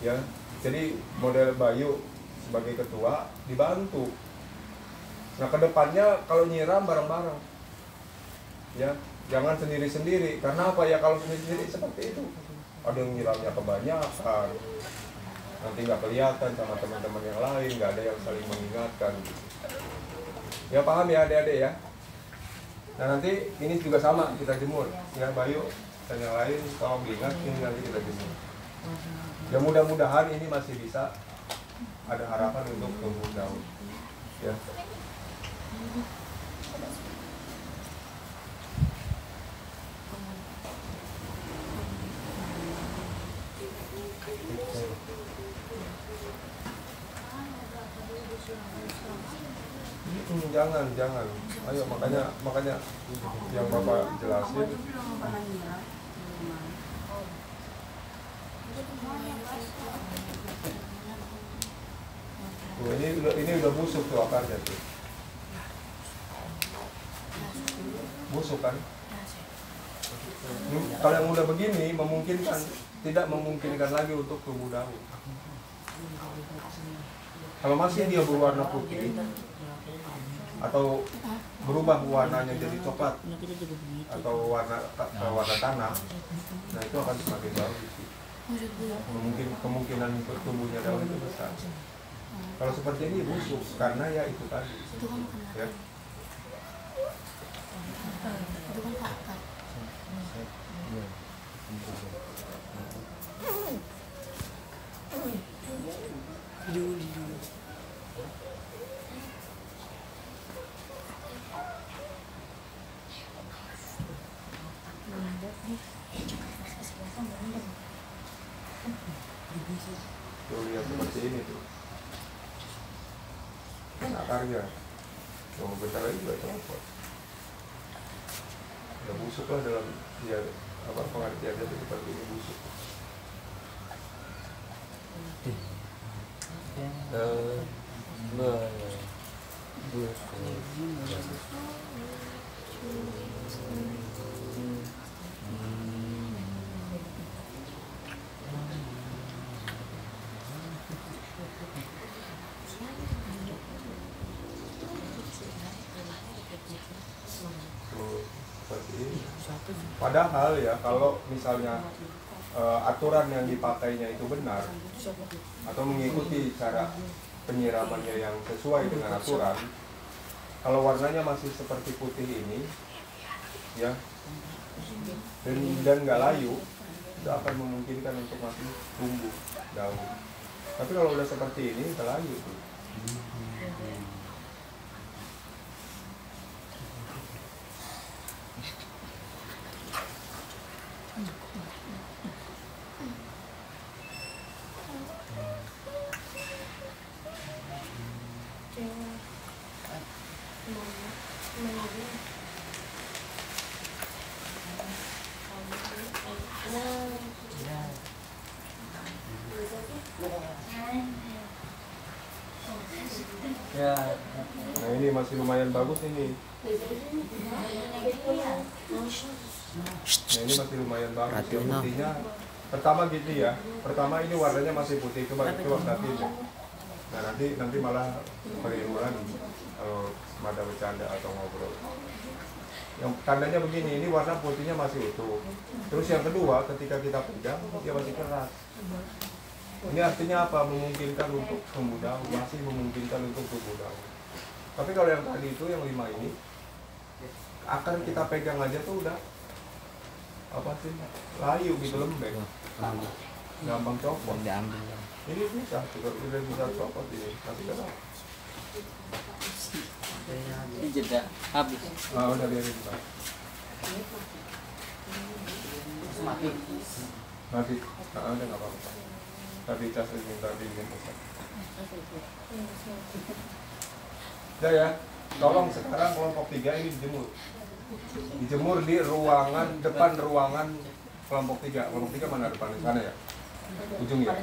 Speaker 2: Ya, jadi model Bayu sebagai ketua dibantu. Nah kedepannya kalau nyiram bareng-bareng, ya jangan sendiri-sendiri. Karena apa ya, kalau sendiri-sendiri seperti itu, ada yang nyiramnya kebanyakan, nanti nggak kelihatan sama teman-teman yang lain, nggak ada yang saling mengingatkan. Ya paham ya adik-adik ya. Nah nanti ini juga sama, kita jemur ya Bayu dan yang lain, tolong diingat ini nanti kita jemur. Ya mudah-mudahan ini masih bisa ada harapan untuk tumbuh daun ya. Jangan. Ayo makanya yang Bapak jelasin. Tuh, ini udah busuk tuh akarnya tuh. Busuk kan? Kalau yang udah begini tidak memungkinkan lagi untuk tumbuh daun. Kalau masih dia berwarna putih atau berubah warnanya jadi coklat atau warna tanah, nah itu akan semakin bagus. Kemungkinan untuk tumbuhnya daun itu besar. Kalau seperti ini busuk karena ya itu tadi. Ya. Tuh lihat seperti ini tuh. Akarnya. Tunggu bentar lagi juga copot. Udah busuk lah dalam ya apa pengertiannya itu seperti ini busuk. Padahal ya kalau misalnya aturan yang dipakainya itu benar atau mengikuti cara penyiramannya yang sesuai dengan aturan, kalau warnanya masih seperti putih ini ya dan nggak layu, itu akan memungkinkan untuk masih tumbuh daun. Tapi kalau udah seperti ini udah layu tuh.
Speaker 4: Ya.
Speaker 2: Nah ini masih lumayan bagus ini. Nah ini masih lumayan bagus. Ya, putihnya pertama gitu ya. Pertama ini warnanya masih putih, coba perhatiin ya. Nah nanti malah keliru lagi kalau ada bercanda atau ngobrol. Yang tandanya begini, ini warna putihnya masih utuh. Terus yang kedua, ketika kita pegang dia masih keras. Ini artinya apa? Memungkinkan untuk tumbuh daun, masih memungkinkan untuk tumbuh daun. Tapi kalau yang tadi itu, yang 5 ini, akar kita pegang aja tuh udah apa sih? Layu gitu, lembek. Gampang copot. Ini bisa, udah bisa copot ini. Tapi kan
Speaker 4: Ini jeda habis.
Speaker 2: udah biarin Pak.
Speaker 4: Mati.
Speaker 2: Udah nggak apa-apa. Tadi cas minta dingin Ustaz. Ya, tolong sekarang kelompok 3 ini dijemur di ruangan depan ruangan kelompok 3. Kelompok 3 mana depan? Di sana ya? Ujung ya?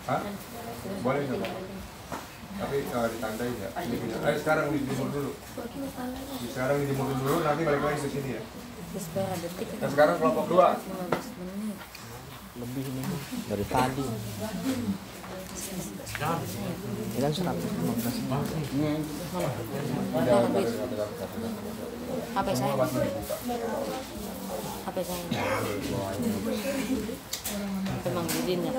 Speaker 2: Hah? Boleh nggak Pak? Tapi ditandai ya. Ayo sekarang dijemur dulu. Sekarang dijemur dulu, nanti balik lagi ke sini ya. Nah, sekarang kelompok 2.
Speaker 5: Lebih ini dari tadi. Ini kan 115 menit.
Speaker 6: HP saya. HP saya. Memang izin ya.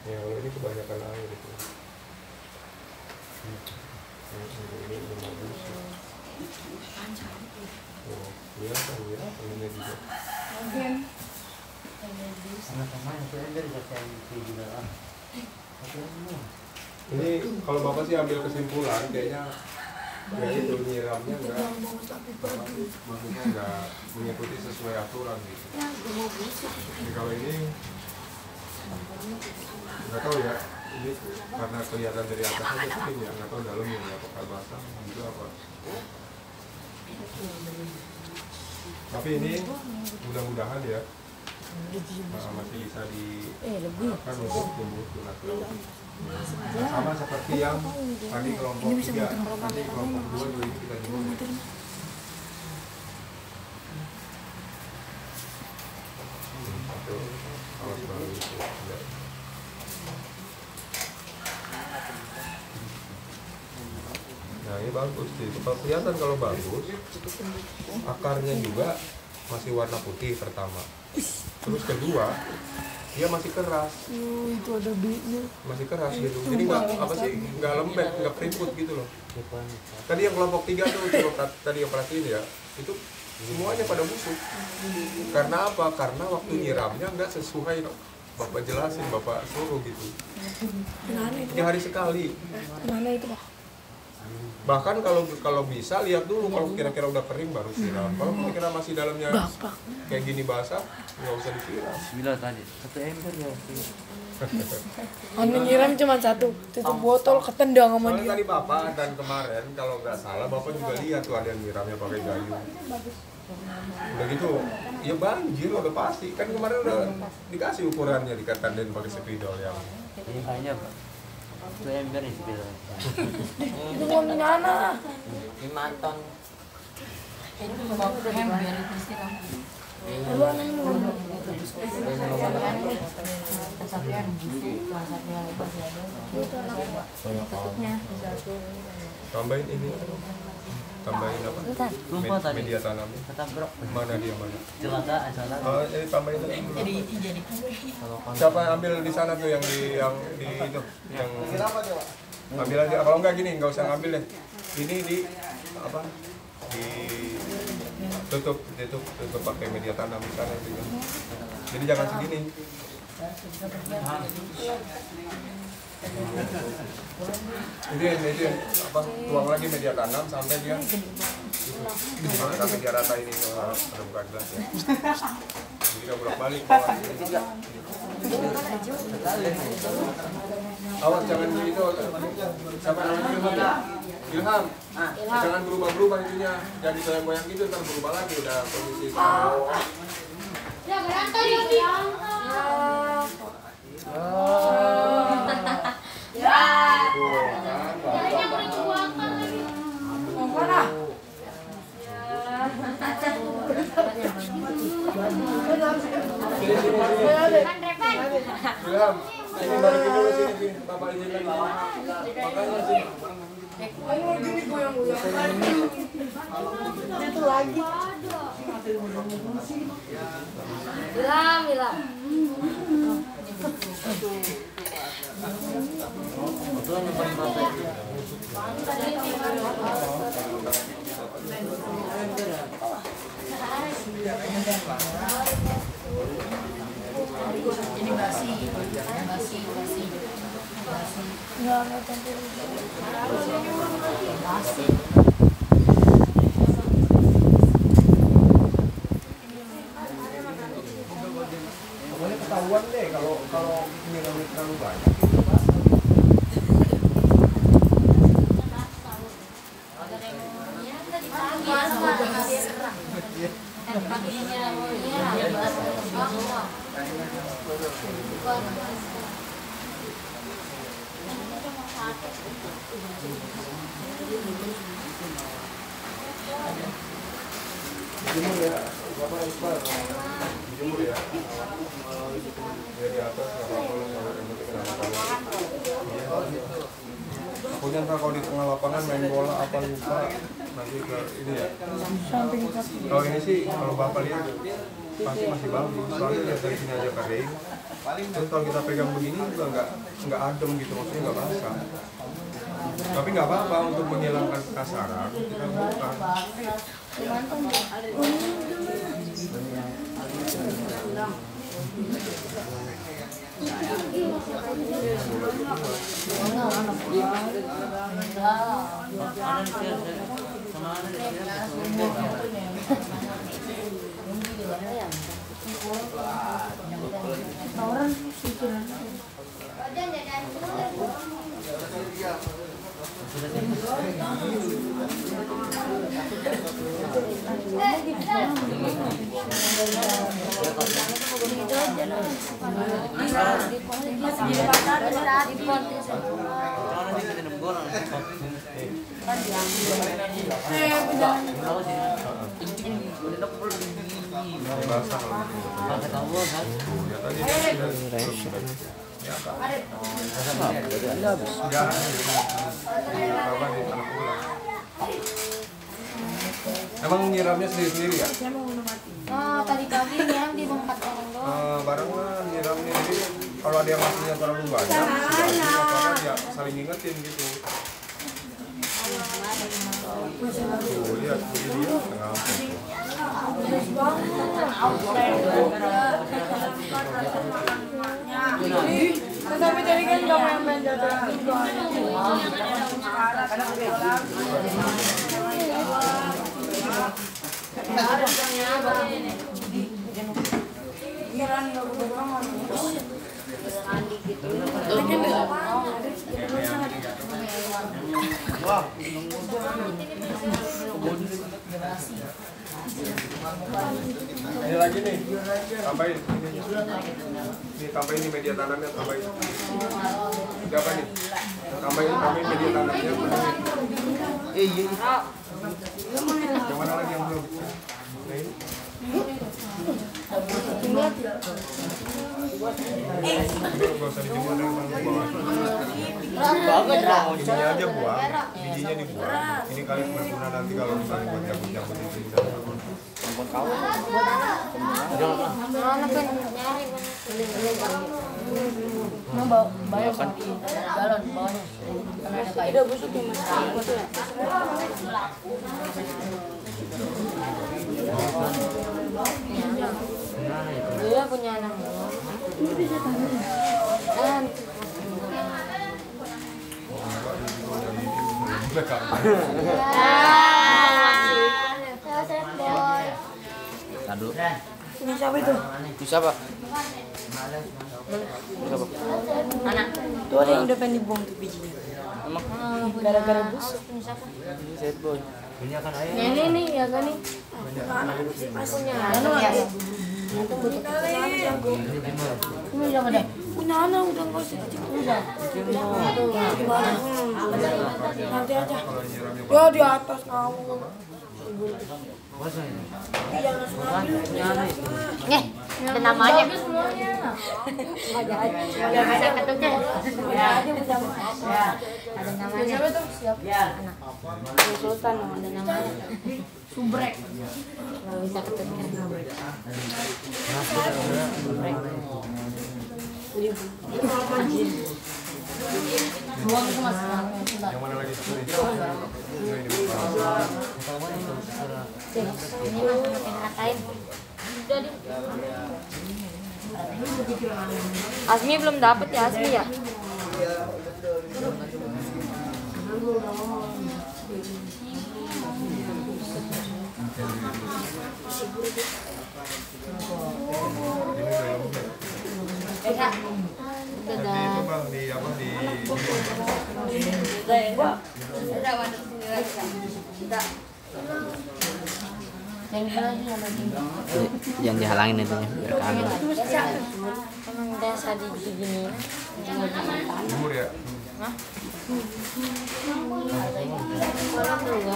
Speaker 2: Ya, kalau ini kebanyakan air itu. Ini bagus. Oh, iya kan ya, ininya juga. Ini kalau Bapak sih ambil kesimpulan kayaknya ya itu nyiramnya maksudnya enggak mengikuti sesuai aturan gitu. Jadi kalau ini nggak tahu ya, ini karena kelihatan dari atasnya mungkin ya, nggak tahu dalamnya ya apakah basah gitu apa. Tapi ini mudah-mudahan ya masih bisa digunakan untuk tumbuh tunas laut. Sama seperti yang tadi kelompok 3, nanti kelompok 2 juga ini kita jemur. Awas baru itu. Ya. Nah ini bagus sih, kelihatan kalau bagus. Akarnya juga masih warna putih pertama. Terus kedua, dia masih keras.
Speaker 6: Itu ada B-nya.
Speaker 2: Masih keras gitu. Jadi nggak lembek, nggak keriput gitu loh. Tadi yang kelompok 3 tuh, tadi yang perhatiin ya, itu semuanya pada busuk. Karena apa? Karena waktu nyiramnya nggak sesuai Bapak jelasin, Bapak suruh gitu. 3 hari sekali.
Speaker 6: Mana itu, Pak?
Speaker 2: Bahkan kalau bisa lihat dulu kalau kira-kira udah kering baru siram. Kalau kira-kira masih dalamnya kayak gini basah, nggak usah disiram.
Speaker 4: Bismillah tadi 1 ember ya.
Speaker 6: Anu nyiram cuma 1, tutup botol ketendang sama
Speaker 2: Soalnya
Speaker 6: dia.
Speaker 2: tadi Bapak dan kemarin kalau nggak salah Bapak juga lihat tuh ada yang nyiramnya pakai gayu. Udah gitu, ya banjir udah pasti. Kan kemarin udah dikasih ukurannya dikatakan pakai spidol yang.
Speaker 4: Ini kayaknya Pak 1 ember ya Bismillah.
Speaker 6: Itu wangi nana.
Speaker 4: 5 ton.
Speaker 2: Tambahin ini. Tambahin apa?
Speaker 4: Lupa tadi.
Speaker 2: Media tanamnya.
Speaker 4: Ketabrak.
Speaker 2: Mana dia mana?
Speaker 4: Jelata asalan.
Speaker 2: Oh, jadi tambahin lagi. Siapa ambil di sana tuh yang di itu yang ambil aja. Kalau enggak gini, nggak usah ngambil deh. Ini di apa? Tutup pakai media tanam di sana itu. Jadi jangan segini. Itu apa? Tuang lagi media tanam sampai dia sampai dia rata ini pada buka gelas ya. Jadi kita bolak-balik bawah. Awas jangan gitu. Siapa namanya Ilham ya? Ilham. Jangan berubah-berubah itunya. Jadi goyang-goyang gitu ntar berubah lagi udah kondisi.
Speaker 3: Ya, berantai lagi. Caranya perjuangan lagi.
Speaker 2: Ilham, ini balikin dulu sini. Bapak izin lagi. Makanya sini.
Speaker 6: Itu lagi.
Speaker 3: Hilang.
Speaker 7: Ini basi.
Speaker 6: Enggak campur.
Speaker 7: Basi.
Speaker 2: kalau nyiramnya terlalu banyak itu Pak. Jemur ya, Bapak Iqbal. Jemur ya. Ya di atas nggak apa-apa lah, kalau yang penting kenapa. Takutnya ntar kalau di tengah lapangan main bola apa lupa nanti ke ini ya. Kalau ini sih kalau Bapak lihat pasti masih bagus. Soalnya lihat dari sini aja kering. Terus kalau kita pegang begini juga nggak adem gitu, maksudnya nggak basah. Tapi nggak apa-apa untuk menghilangkan kekasaran kita buka. Emang nyiramnya sendiri-sendiri ya?
Speaker 3: Oh, tadi pagi nyiram di 4 orang doang.
Speaker 2: Bareng mah nyiramnya ini kalau ada yang masihnya terlalu banyak, karena ya saling ngingetin gitu. Tuh, lihat begini ya, tengah
Speaker 6: Tapi tadi kan gak main-main jatuh gitu.
Speaker 2: Ini lagi nih, tambahin ini. Nih tambahin nih media tanamnya, tambahin. Apa nih? Tambahin media tanamnya. Iya. Yang mana lagi yang belum? Ini. Gak usah dijemur dari bawah. Ininya aja buang, bijinya dibuang. Ini kali berguna nanti kalau misalnya buat jambut-jambut itu.
Speaker 3: Bayar kan galon bawahnya. Udah busuk ya Mas. Dia punya anak. Ini bisa tangan.
Speaker 5: Aduh.
Speaker 6: Ini siapa itu?
Speaker 5: Bisa Pak?
Speaker 3: Anak.
Speaker 6: Tuh ada yang udah pengen dibuang tuh bijinya.
Speaker 5: Emang
Speaker 6: Gara-gara busuk.
Speaker 5: set boy.
Speaker 3: Ini nih ya kan nih.
Speaker 6: Punya
Speaker 3: Anu ya. Ini siapa deh?
Speaker 6: punya anak udah nggak usah dicuci. Nanti aja. Ya di atas kamu.
Speaker 3: Nih, ada namanya. Enggak bisa ketuknya. Ada namanya. Siapa tuh? Siapa? Anak. Sultan ada namanya. Subrek. Enggak bisa ketuknya. Buang itu Mas.
Speaker 2: Yang mana lagi?
Speaker 3: Ini Mas yang ratain. Jadi Asmi belum dapet ya Asmi ya?
Speaker 2: Nanti itu bang di apa di
Speaker 5: Jangan dihalangin itu ya, biar kami.
Speaker 3: Emang desa di gini.
Speaker 2: umur ya.
Speaker 3: Malam dulu.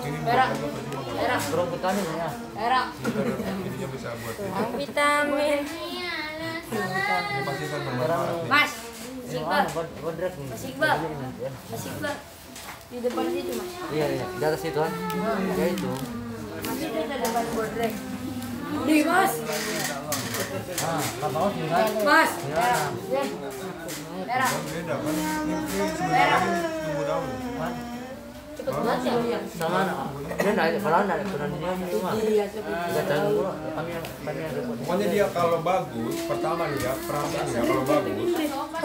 Speaker 2: Ini
Speaker 3: Era.
Speaker 4: Berobutan ya.
Speaker 3: Era.
Speaker 2: ininya bisa buat
Speaker 3: Vitamin.
Speaker 2: ini pasti kan bermanfaat nih.
Speaker 3: Mas. Iqbal.
Speaker 4: Bodrek nih.
Speaker 3: Mas Iqbal. Mas Iqbal. Di depan situ, Mas.
Speaker 4: Iya, di atas itu kan. Ya itu.
Speaker 3: Mas itu ada depan bodrek. Di Mas.
Speaker 4: Pak Paus juga.
Speaker 3: Mas.
Speaker 4: Gimana?
Speaker 3: Era.
Speaker 2: Beda kan ini sebenarnya ini tunggu daun.
Speaker 3: Cepet banget ya.
Speaker 4: Sama dia enggak kalau enggak ada kurangnya itu mah. Iya, dulu kami yang repot.
Speaker 2: Pokoknya dia kalau bagus, pertama nih ya, perasaan ya kalau bagus,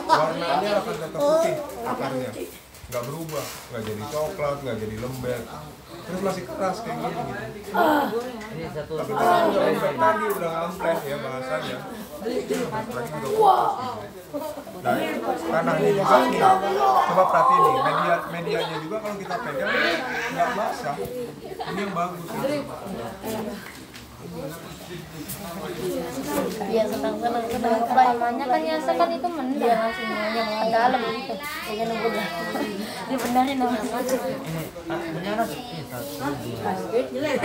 Speaker 2: warnanya akan tetap putih akarnya, nggak berubah, nggak jadi coklat, nggak jadi lembek, terus masih keras kayak gini gitu.
Speaker 4: Ini satu.
Speaker 2: Tapi kalau udah lembek tadi udah amplen ya bahasanya, lagi juga nah, tanahnya juga nih, coba perhatiin nih, medianya juga kalau kita pegang nggak basah, ini yang bagus.
Speaker 3: Iya, senang namanya kan nyasa kan itu mendang semuanya mau dalam gitu. Jangan nunggu dah. Dibenerin namanya.
Speaker 4: Ini benyana ini satu.
Speaker 6: Jelek.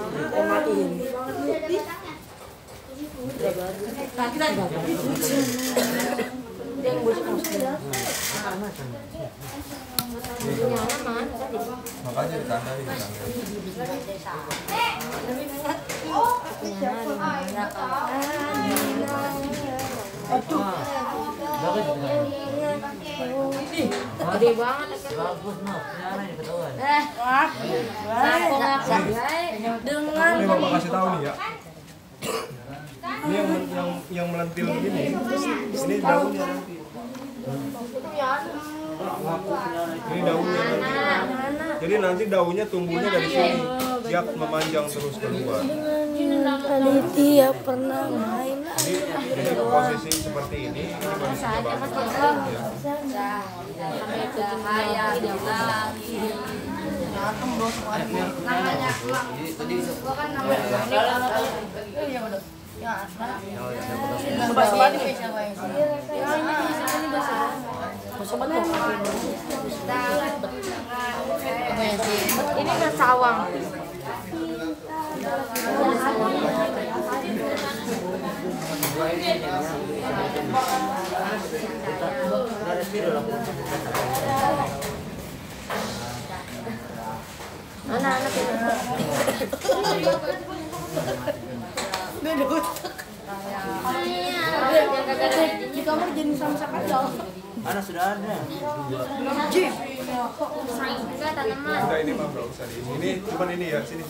Speaker 6: Aku matiin. Yang busuk
Speaker 2: Makanya ditandain
Speaker 4: Bagus juga.
Speaker 3: Gede banget.
Speaker 4: Bagus noh, benyana ini ketahuan.
Speaker 3: Dengan
Speaker 2: Ini bapak kasih tahu nih ya. Ini yang melentil begini, ini daunnya nanti. Ini daunnya nanti. Jadi nanti daunnya tumbuhnya dari sini, dia memanjang terus keluar.
Speaker 6: Aditya pernah main.
Speaker 2: Jadi posisi seperti ini kondisinya bagus. Ya.
Speaker 3: ini kan sawang. Anak-anak itu.
Speaker 6: Di kamar jadi samsak aja.
Speaker 4: Mana sudah ada?
Speaker 3: Enggak tanaman.
Speaker 2: Udah ini mah nggak usah di ini cuman ini ya sini.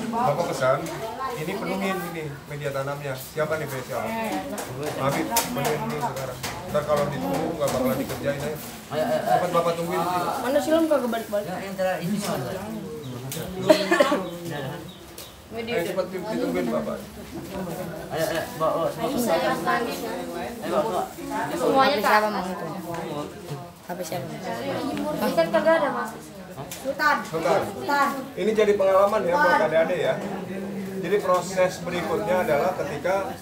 Speaker 2: Bapak pesan, ini penuhin ini media tanamnya. Siapa nih siapa? Habib, penuhin dulu sekarang. Ntar kalau ditunggu nggak bakalan dikerjain aja. Cepat bapak tungguin sih.
Speaker 6: Mana silam kagak balik-balik?
Speaker 4: Yang terakhir ini mana?
Speaker 2: Cepat ditungguin bapak.
Speaker 4: Ayo, bawa semua. Ayo, bawa.
Speaker 3: Semuanya siapa mau itu? Habis siapa? Bisa kagak ada Mas.
Speaker 2: Bentar. Ini jadi pengalaman ya buat adik-adik ya. Jadi proses berikutnya adalah ketika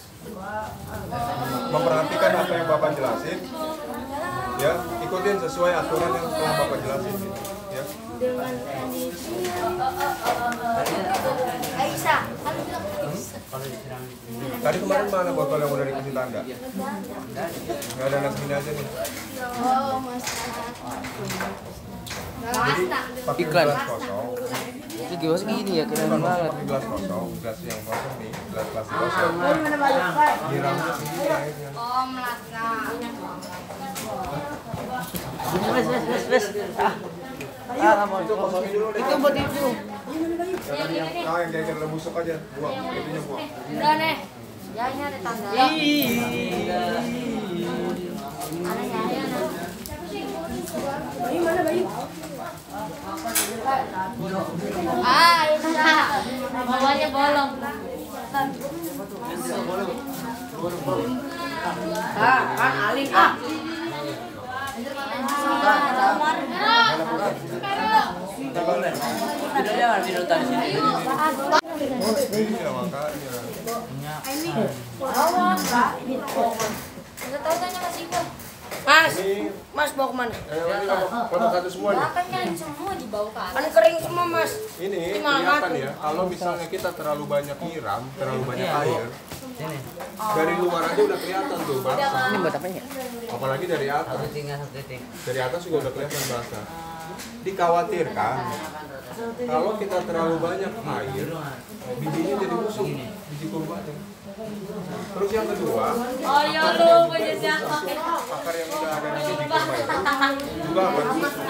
Speaker 2: memperhatikan apa yang bapak jelasin, ya ikutin sesuai aturan yang telah bapak jelasin. Ya.
Speaker 3: Dengan Aisyah.
Speaker 2: Tadi kemarin mana botol yang udah dikasih tanda? Nggak ada anak sini aja nih.
Speaker 3: Oh, Mas.
Speaker 2: Jadi pakai
Speaker 5: Iklan.
Speaker 2: gelas kosong.
Speaker 5: Itu gimana gini ya, keren
Speaker 2: Bukan
Speaker 5: banget.
Speaker 2: pakai gelas kosong, gelas yang kosong nih, gelas plastik kosong. Diramunya sendiri airnya.
Speaker 3: Om Lasna.
Speaker 4: Wes.
Speaker 2: Mau itu kosongin dulu deh.
Speaker 6: Itu buat itu.
Speaker 2: Yang kayak busuk aja, buang. Itunya buang.
Speaker 3: Udah nih. Ya ini ada tanda.
Speaker 6: Bayi mana bayi?
Speaker 3: Ah, ini lah. Bawahnya bolong.
Speaker 6: Kan aling ah.
Speaker 2: Iya makanya.
Speaker 3: Enggak tahu tanya ke Siko.
Speaker 6: Mas,
Speaker 2: Ini
Speaker 6: Mas bawa kemana?
Speaker 2: ini foto satu semua nih.
Speaker 3: Kan kalian semua dibawa ke atas.
Speaker 6: Kan kering semua Mas.
Speaker 2: Ini kelihatan ya, kalau misalnya kita terlalu banyak nyiram, terlalu banyak air, dari luar aja udah kelihatan tuh basah.
Speaker 5: Ini buat apa ya?
Speaker 2: Apalagi dari atas.
Speaker 4: Satu titik.
Speaker 2: Dari atas juga udah kelihatan basah. Dikhawatirkan kalau kita terlalu banyak air, bijinya jadi busuk, biji kurmanya. Terus yang kedua,
Speaker 3: Oh ya lu punya siapa?
Speaker 2: akar yang udah ada di biji kurma itu juga akan busuk.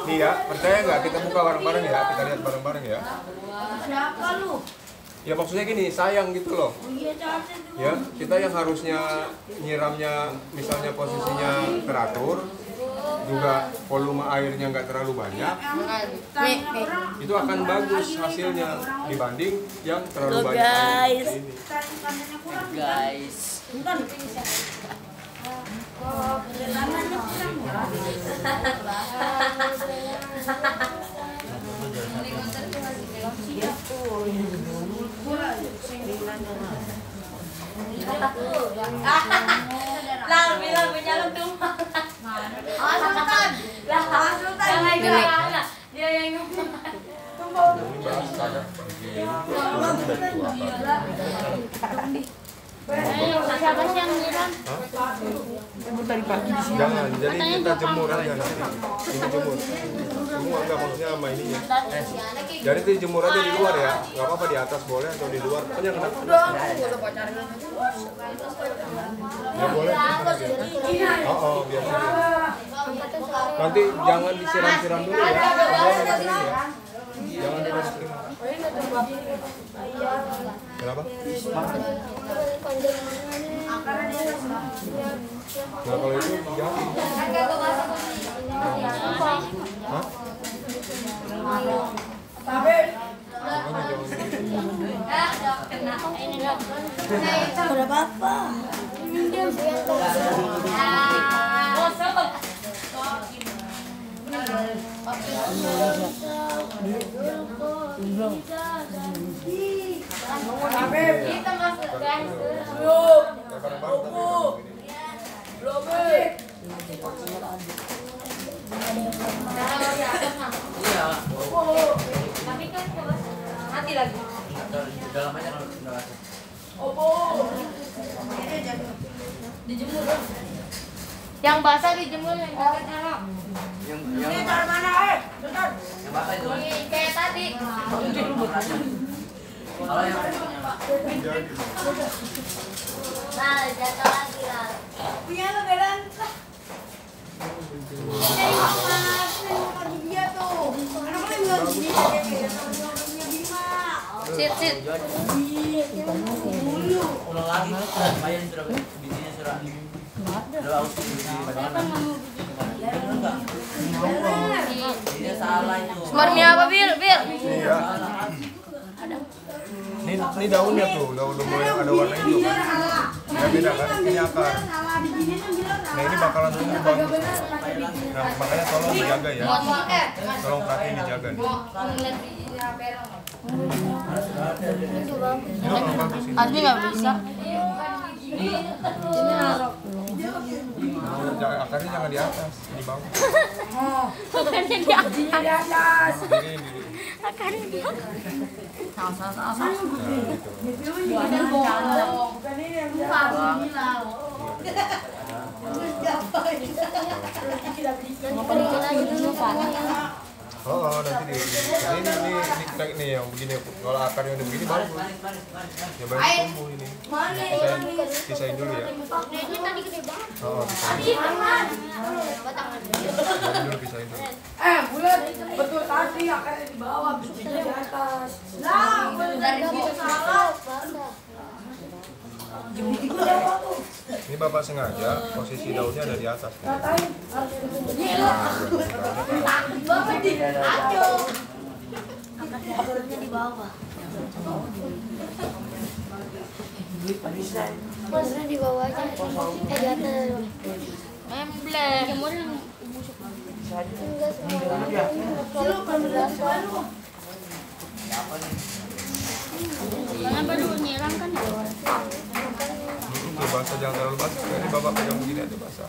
Speaker 2: Nih ya, percaya nggak? Kita buka bareng-bareng ya, kita lihat bareng-bareng ya.
Speaker 3: Siapa lu?
Speaker 2: Ya maksudnya gini, sayang gitu loh. Ya, kita yang harusnya nyiramnya misalnya posisinya teratur, juga volume airnya nggak terlalu banyak, itu akan bagus hasilnya dibanding yang terlalu banyak air seperti ini.
Speaker 5: Guys.
Speaker 3: Lah bilang punya lu tuh. Sultan. Lah Sultan yang jualan. Dia yang ngomong. Siapa sih yang nyiram?
Speaker 2: Jangan, jadi kita jemur aja nanti. Ini jemur. Semua enggak maksudnya sama ininya. Jadi dijemur aja di luar ya. Nggak apa-apa di atas boleh atau di luar. Pokoknya kena. Ya boleh. Oh, biar nanti jangan disiram-siram dulu ya. Jangan disiram. Kenapa? Nah kalau itu jangan. Hah?
Speaker 6: Berapa apa?
Speaker 3: Kita masuk guys.
Speaker 4: Iya.
Speaker 3: Tapi kan mati lagi.
Speaker 4: Dalam aja kalau udah.
Speaker 3: Dijemur. Yang basah dijemur, yang kagak taruh.
Speaker 4: Yang
Speaker 6: Yang
Speaker 4: basah itu.
Speaker 3: Kayak tadi.
Speaker 4: Kalau yang
Speaker 3: Nah, jatuh lagi lah.
Speaker 6: punya lo beran.
Speaker 3: Sit.
Speaker 4: ulang lagi, bayar sudah bijinya sudah. Sudah aus bagaimana? Ini salah itu.
Speaker 3: Semarnya apa, Bir?
Speaker 2: Iya. Ini daunnya tuh, udah mulai ada warna hijau kan? Ya beda kan? Ini akar. Nah ini bakalan tumbuh bagus. Nah makanya tolong dijaga ya. Tolong perhatiin dijaga nih. Ini orang bagus ini.
Speaker 3: Asli nggak bisa.
Speaker 2: Akarnya jangan di atas, di bawah.
Speaker 3: Akarnya di atas.
Speaker 2: Diri.
Speaker 3: Akarnya di atas.
Speaker 2: Oh, nanti ini yang begini. Kalau akarnya udah begini bagus. Ya baru tumbuh ini. Pisahin dulu ya.
Speaker 3: Ini tadi gede banget.
Speaker 2: Oh, pisahin dulu, pisahin dulu.
Speaker 6: Bulan betul tadi akarnya di bawah, bijinya di atas.
Speaker 3: Dari situ salah.
Speaker 2: Ini Bapak sengaja posisi daunnya ada di atas.
Speaker 3: Di bawah. Masnya di bawah aja. Di atas. Membleh. Jemur yang busuk. Enggak semua. Kenapa dulu nyiram kan?
Speaker 2: Itu basah, jangan terlalu basah. Ini Bapak pegang begini aja basah.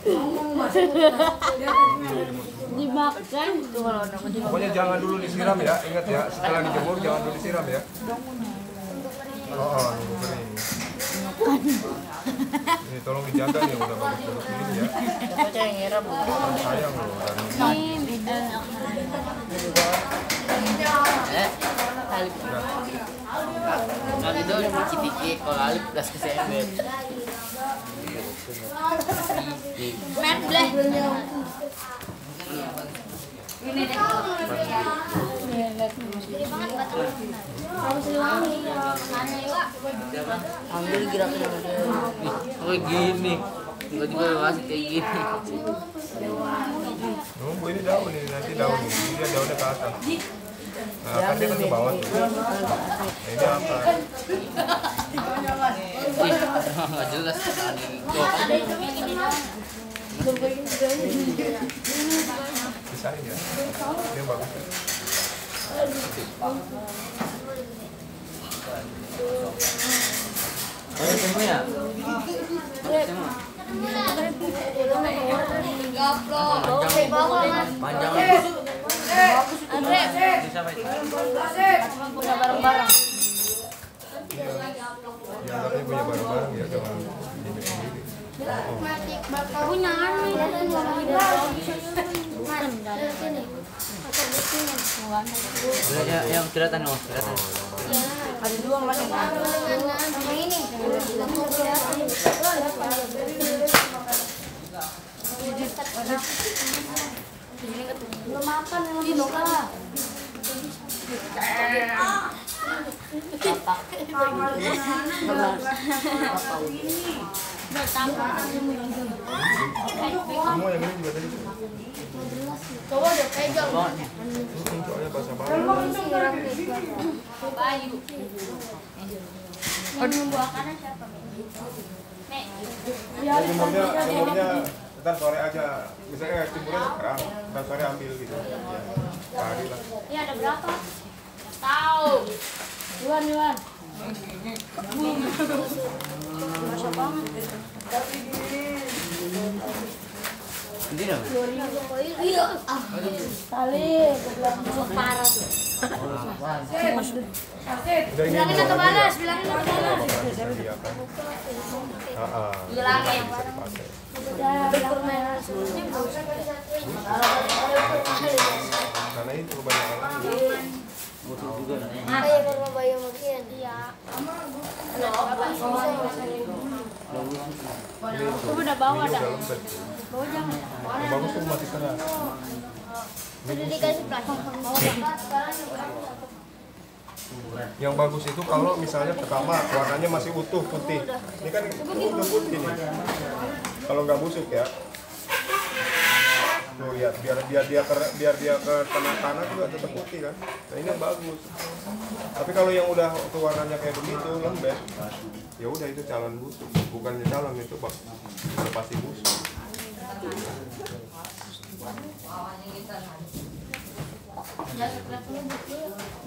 Speaker 3: Dimakan.
Speaker 2: Pokoknya jangan dulu disiram ya. Ingat ya, setelah dijemur jangan dulu disiram ya. Oh, nunggu kering. Ini tolong dijaga nih, udah bagus ini ya.
Speaker 4: Siapa yang nyiram?
Speaker 2: Sayang loh.
Speaker 4: Alip. Kali itu dikit-dikit, kalau Alip plus kesembet.
Speaker 3: Membleh. Ini deh.
Speaker 4: Ambil geraknya dia. Oh gini. Tiba-tiba masih kayak gini.
Speaker 2: Nunggu ini daun ini, nanti daun ini. Dia daunnya ke atas. Nah, kan dia kan ke bawah tuh. Nah, ini apa?
Speaker 4: Nggak jelas.
Speaker 2: Pisahin ya. Ini yang bagus.
Speaker 4: Semua ya? Panjang.
Speaker 3: Andre. Punya barang-barang.
Speaker 2: Ya, tapi punya barang-barang ya, jangan ini sendiri.
Speaker 3: Punya aneh.
Speaker 4: Yang kelihatan oh, kelihatan.
Speaker 3: Ada dua mas. Sama ini. Belum makan di lokal.
Speaker 2: Semua yang ini juga tadi.
Speaker 3: Coba deh pegang.
Speaker 2: Soalnya basah banget.
Speaker 3: Bayu. Aduh, buahkannya siapa?
Speaker 2: Jemurnya ntar sore aja. Misalnya jemurnya sekarang, ntar sore ambil gitu. Ya, hari lah.
Speaker 3: Ini ada berapa? Tahu. Iwan. Masya banget.
Speaker 4: Ini dong.
Speaker 3: Iya. Kali. Parah tuh. Bilangin atau balas? Bilangin atau balas? Bilangin.
Speaker 2: Karena itu kebanyakan.
Speaker 3: Kayak rumah bayi mungkin. Iya. Aku udah bawa dah. Bawa jangan.
Speaker 2: Yang bagus tuh masih keras.
Speaker 3: Sudah dikasih plastik.
Speaker 2: Yang bagus itu kalau misalnya pertama warnanya masih utuh putih. Ini kan utuh putih nih. Kalau nggak busuk ya. Tuh ya, biar dia ke tanah-tanah juga tetap putih kan. Nah ini yang bagus. Tapi kalau yang udah warnanya kayak begitu lembek, ya udah itu calon busuk. Bukannya calon itu udah pasti busuk.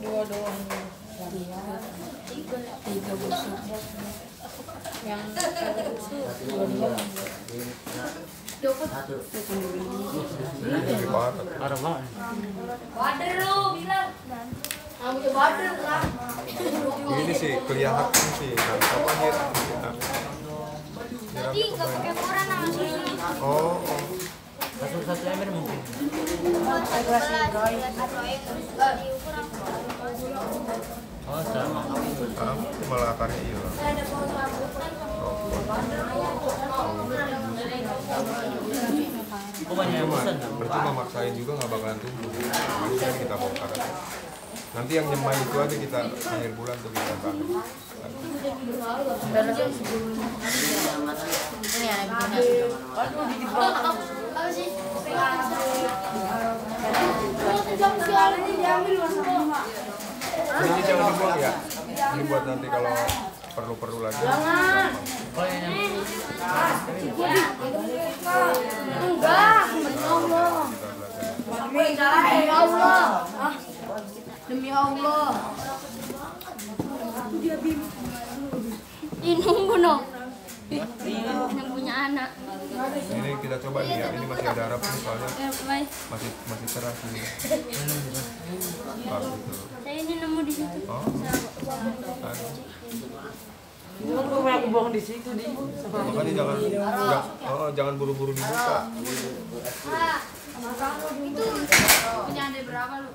Speaker 6: Dua doang. Tiga busuk. Yang ada busuk dua.
Speaker 2: Lebih parah.
Speaker 4: Parah banget.
Speaker 3: Bader lu bilang. Kamu coba bader lah.
Speaker 2: Ini sih kelihatan sih. Apa nyiram?
Speaker 3: Jadi nggak pakai koran langsung.
Speaker 2: Oh.
Speaker 4: Satu ember mungkin. Oh, sama.
Speaker 2: Malah akarnya hilang.
Speaker 4: Kok banyak yang pesan?
Speaker 2: Percuma maksain juga nggak bakalan tumbuh. Ini kan kita bongkar. Nanti yang nyemai itu aja kita akhir bulan tuh kita bangun. Ini jangan dibuang ya. Ini buat nanti kalau perlu lagi.
Speaker 3: Demi Allah. Ini bunuh. Yang punya anak.
Speaker 2: Ini kita coba nih ya. Ini masih ada harap nih soalnya masih cerah ini.
Speaker 3: Saya ini nemu di situ.
Speaker 2: Oh.
Speaker 4: Aku bohong di situ di.
Speaker 2: Makanya jangan buru-buru dibuka.
Speaker 3: Itu punya adik berapa lu?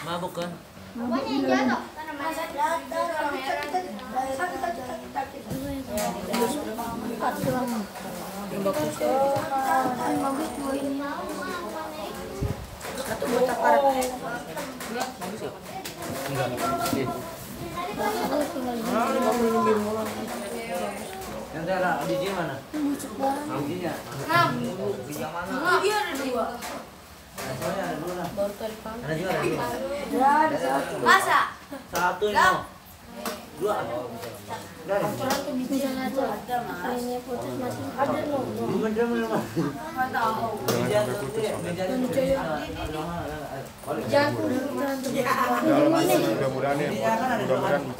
Speaker 4: Mabuk kan?
Speaker 3: Pokoknya yang jatuh.
Speaker 6: Satu botak karet.
Speaker 4: Yang ada biji mana? Bijinya. Biji yang mana?
Speaker 3: Dia ada 2.
Speaker 4: Soalnya ada 2 lah. Ada juga ada 2.
Speaker 3: Masa?
Speaker 4: 1 ini. 2. Udah.
Speaker 3: Bisa aja. Ini putus masih ada loh.
Speaker 4: Bener-bener mah.
Speaker 3: Enggak tahu.
Speaker 2: Mudah-mudahan 4-2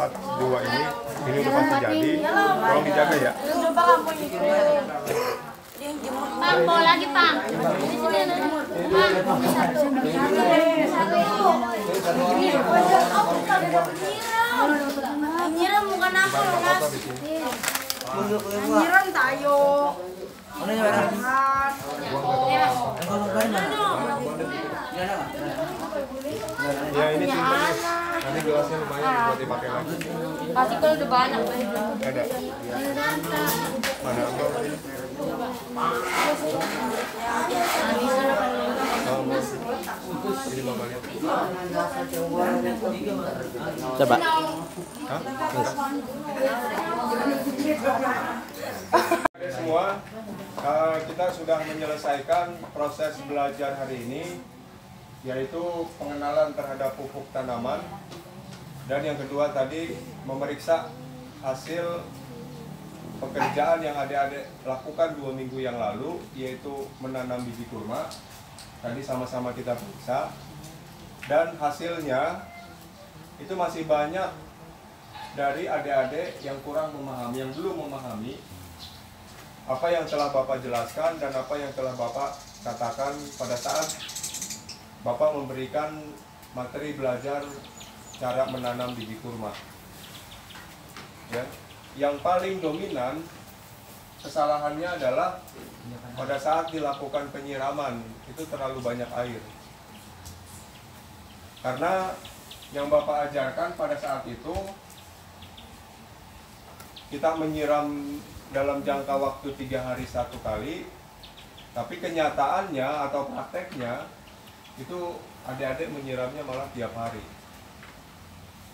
Speaker 2: ini udah pasti jadi. Tolong dijaga ya.
Speaker 3: Coba kamu Pak, bawa lagi Pak. Di sini ada. Nyiram bukan aku, Mas. Nyiram tayo.
Speaker 2: Ya ini simpan. Nanti gelasnya lumayan buat dipakai lagi.
Speaker 3: Pasti kalau udah banyak.
Speaker 2: Ada. Mana enggak ini? Ini Mama lihat.
Speaker 4: Coba.
Speaker 2: Hah? Semua kita sudah menyelesaikan proses belajar hari ini, yaitu pengenalan terhadap pupuk tanaman, dan yang kedua tadi memeriksa hasil pekerjaan yang adik-adik lakukan 2 minggu yang lalu, yaitu menanam biji kurma. Tadi sama-sama kita periksa, dan hasilnya itu masih banyak dari adik-adik yang kurang memahami, yang belum memahami apa yang telah Bapak jelaskan dan apa yang telah Bapak katakan pada saat Bapak memberikan materi belajar cara menanam biji kurma. Ya. Yang paling dominan kesalahannya adalah pada saat dilakukan penyiraman itu terlalu banyak air. Karena yang Bapak ajarkan pada saat itu kita menyiram dalam jangka waktu 3 hari 1 kali, tapi kenyataannya atau prakteknya itu adik-adik menyiramnya malah tiap hari.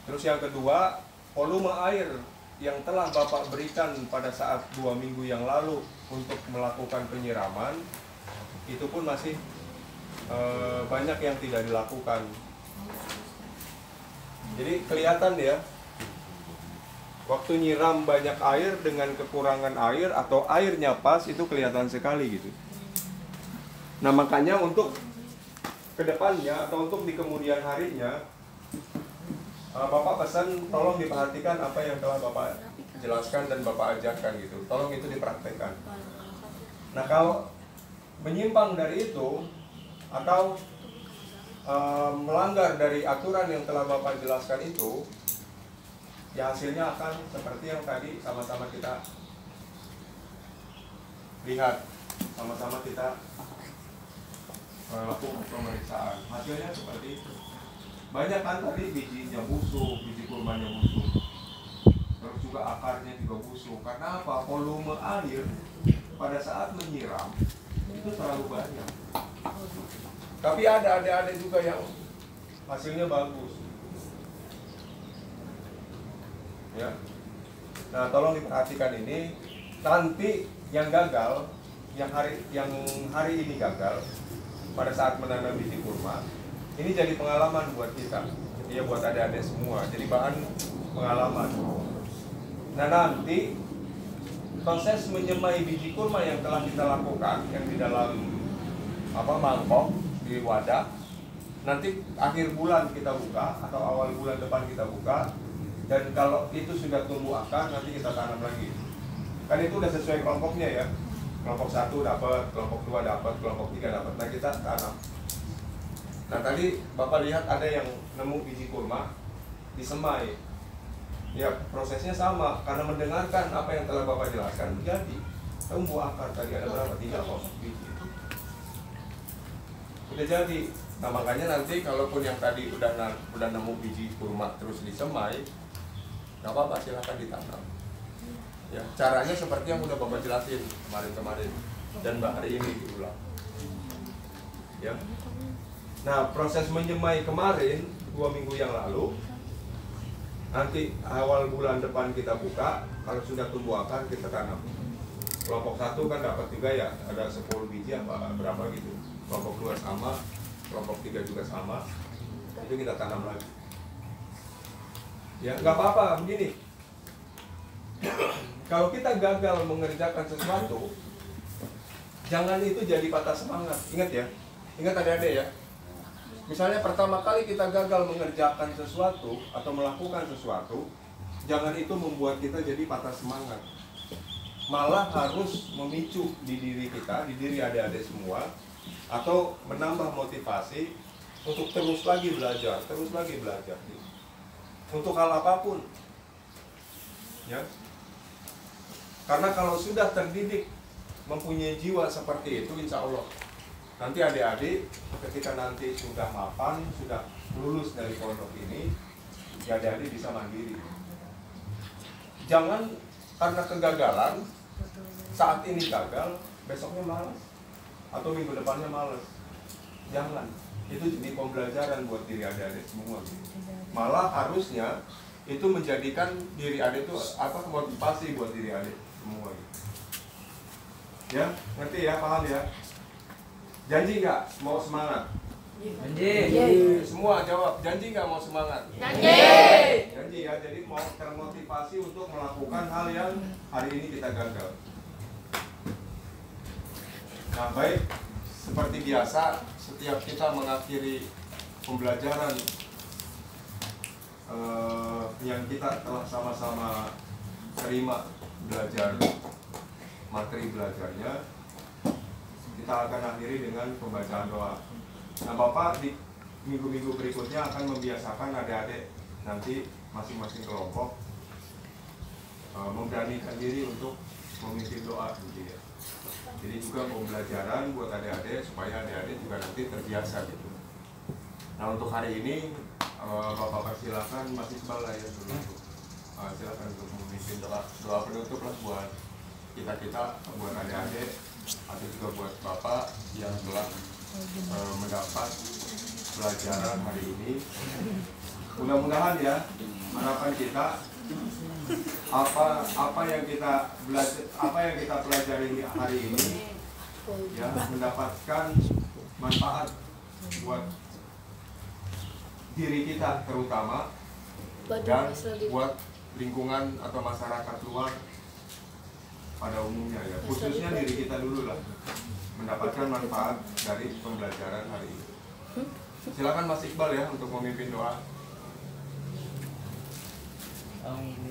Speaker 2: Terus yang kedua, volume air yang telah Bapak berikan pada saat 2 minggu yang lalu untuk melakukan penyiraman itu pun masih banyak yang tidak dilakukan. Jadi kelihatan ya, waktu nyiram banyak air dengan kekurangan air atau airnya pas itu kelihatan sekali gitu. Nah makanya untuk kedepannya atau untuk di kemudian harinya, Bapak pesan tolong diperhatikan apa yang telah Bapak jelaskan dan Bapak ajarkan gitu. Tolong itu dipraktekkan. Nah kalau menyimpang dari itu atau melanggar dari aturan yang telah Bapak jelaskan itu, ya hasilnya akan seperti yang tadi sama-sama kita lihat, sama-sama kita melakukan pemeriksaan. Hasilnya seperti itu. Banyak kan tadi bijinya busuk, biji kurmanya busuk, terus juga akarnya juga busuk. Karena apa? Volume air pada saat menyiram itu terlalu banyak. Tapi ada adik-adik juga yang hasilnya bagus. Ya. Nah, tolong diperhatikan ini. Nanti yang gagal, yang hari ini gagal pada saat menanam biji kurma, ini jadi pengalaman buat kita. Ya, buat adik-adik semua. Jadi bahan pengalaman. Nah, nanti proses menyemai biji kurma yang telah kita lakukan, yang di dalam mangkok di wadah, nanti akhir bulan kita buka atau awal bulan depan kita buka, dan kalau itu sudah tumbuh akar nanti kita tanam lagi. Kan itu udah sesuai kelompoknya ya. Kelompok 1 dapat, kelompok 2 dapat, kelompok 3 dapat. Nah, kita tanam. Nah, tadi Bapak lihat ada yang nemu biji kurma disemai. Ya, prosesnya sama, karena mendengarkan apa yang telah Bapak jelaskan, jadi tumbuh akar. Tadi ada berapa? 3 biji. Udah jadi. Nah, makanya nanti kalaupun yang tadi udah nemu biji kurma terus disemai, nggak apa-apa, silahkan ditanam. Ya, caranya seperti yang udah Bapak jelasin kemarin dan hari ini diulang. Ya. Nah, proses menyemai kemarin 2 minggu yang lalu, nanti awal bulan depan kita buka, kalau sudah tumbuh akar kita tanam. Kelompok 1 kan dapat juga ya, ada 10 biji apa berapa gitu. Kelompok 2 sama, kelompok 3 juga sama. Itu kita tanam lagi. Ya, nggak apa-apa begini. Kalau kita gagal mengerjakan sesuatu, jangan itu jadi patah semangat. Ingat ya, ingat adik-adik ya. Misalnya pertama kali kita gagal mengerjakan sesuatu atau melakukan sesuatu, jangan itu membuat kita jadi patah semangat. Malah harus memicu di diri kita, di diri adik-adik semua, atau menambah motivasi untuk terus lagi belajar. Untuk hal apapun. Ya. Karena kalau sudah terdidik mempunyai jiwa seperti itu, insya Allah nanti adik-adik ketika nanti sudah mapan, sudah lulus dari pondok ini, ya adik-adik bisa mandiri. Jangan karena kegagalan, saat ini gagal, besoknya malas atau minggu depannya malas. Jangan. Itu jadi pembelajaran buat diri adik-adik semua. Malah harusnya itu menjadikan diri adik itu motivasi buat diri adik semua. Ya, ngerti ya, paham ya? Janji nggak mau semangat? Janji. Semua jawab, janji nggak mau semangat? Janji. Janji ya, jadi mau termotivasi untuk melakukan hal yang hari ini kita gagal. Nah, baik, seperti biasa, setiap kita mengakhiri pembelajaran yang kita telah sama-sama terima belajar materi belajarnya, kita akan akhiri dengan pembacaan doa. Nah, Bapak di minggu-minggu berikutnya akan membiasakan adik-adik nanti masing-masing kelompok memberanikan diri untuk memimpin doa gitu ya. Jadi juga pembelajaran buat adik-adik supaya adik-adik juga nanti terbiasa gitu. Nah, untuk hari ini Bapak persilakan masih sebelah ya dulu. Silakan untuk memimpin doa penutup lah buat kita buat adik-adik atau juga buat Bapak yang telah mendapat pelajaran hari ini. Mudah-mudahan ya, harapan kita apa yang kita pelajari hari ini ya mendapatkan manfaat buat diri kita terutama dan buat lingkungan atau masyarakat luar pada umumnya ya, khususnya diri kita dulu lah mendapatkan manfaat dari pembelajaran hari ini. Silakan Mas Iqbal ya untuk memimpin doa.
Speaker 7: Amin.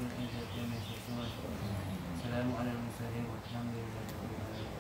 Speaker 7: ربكم إذا كان يشركون سلام على المرسلين والحمد لله رب العالمين.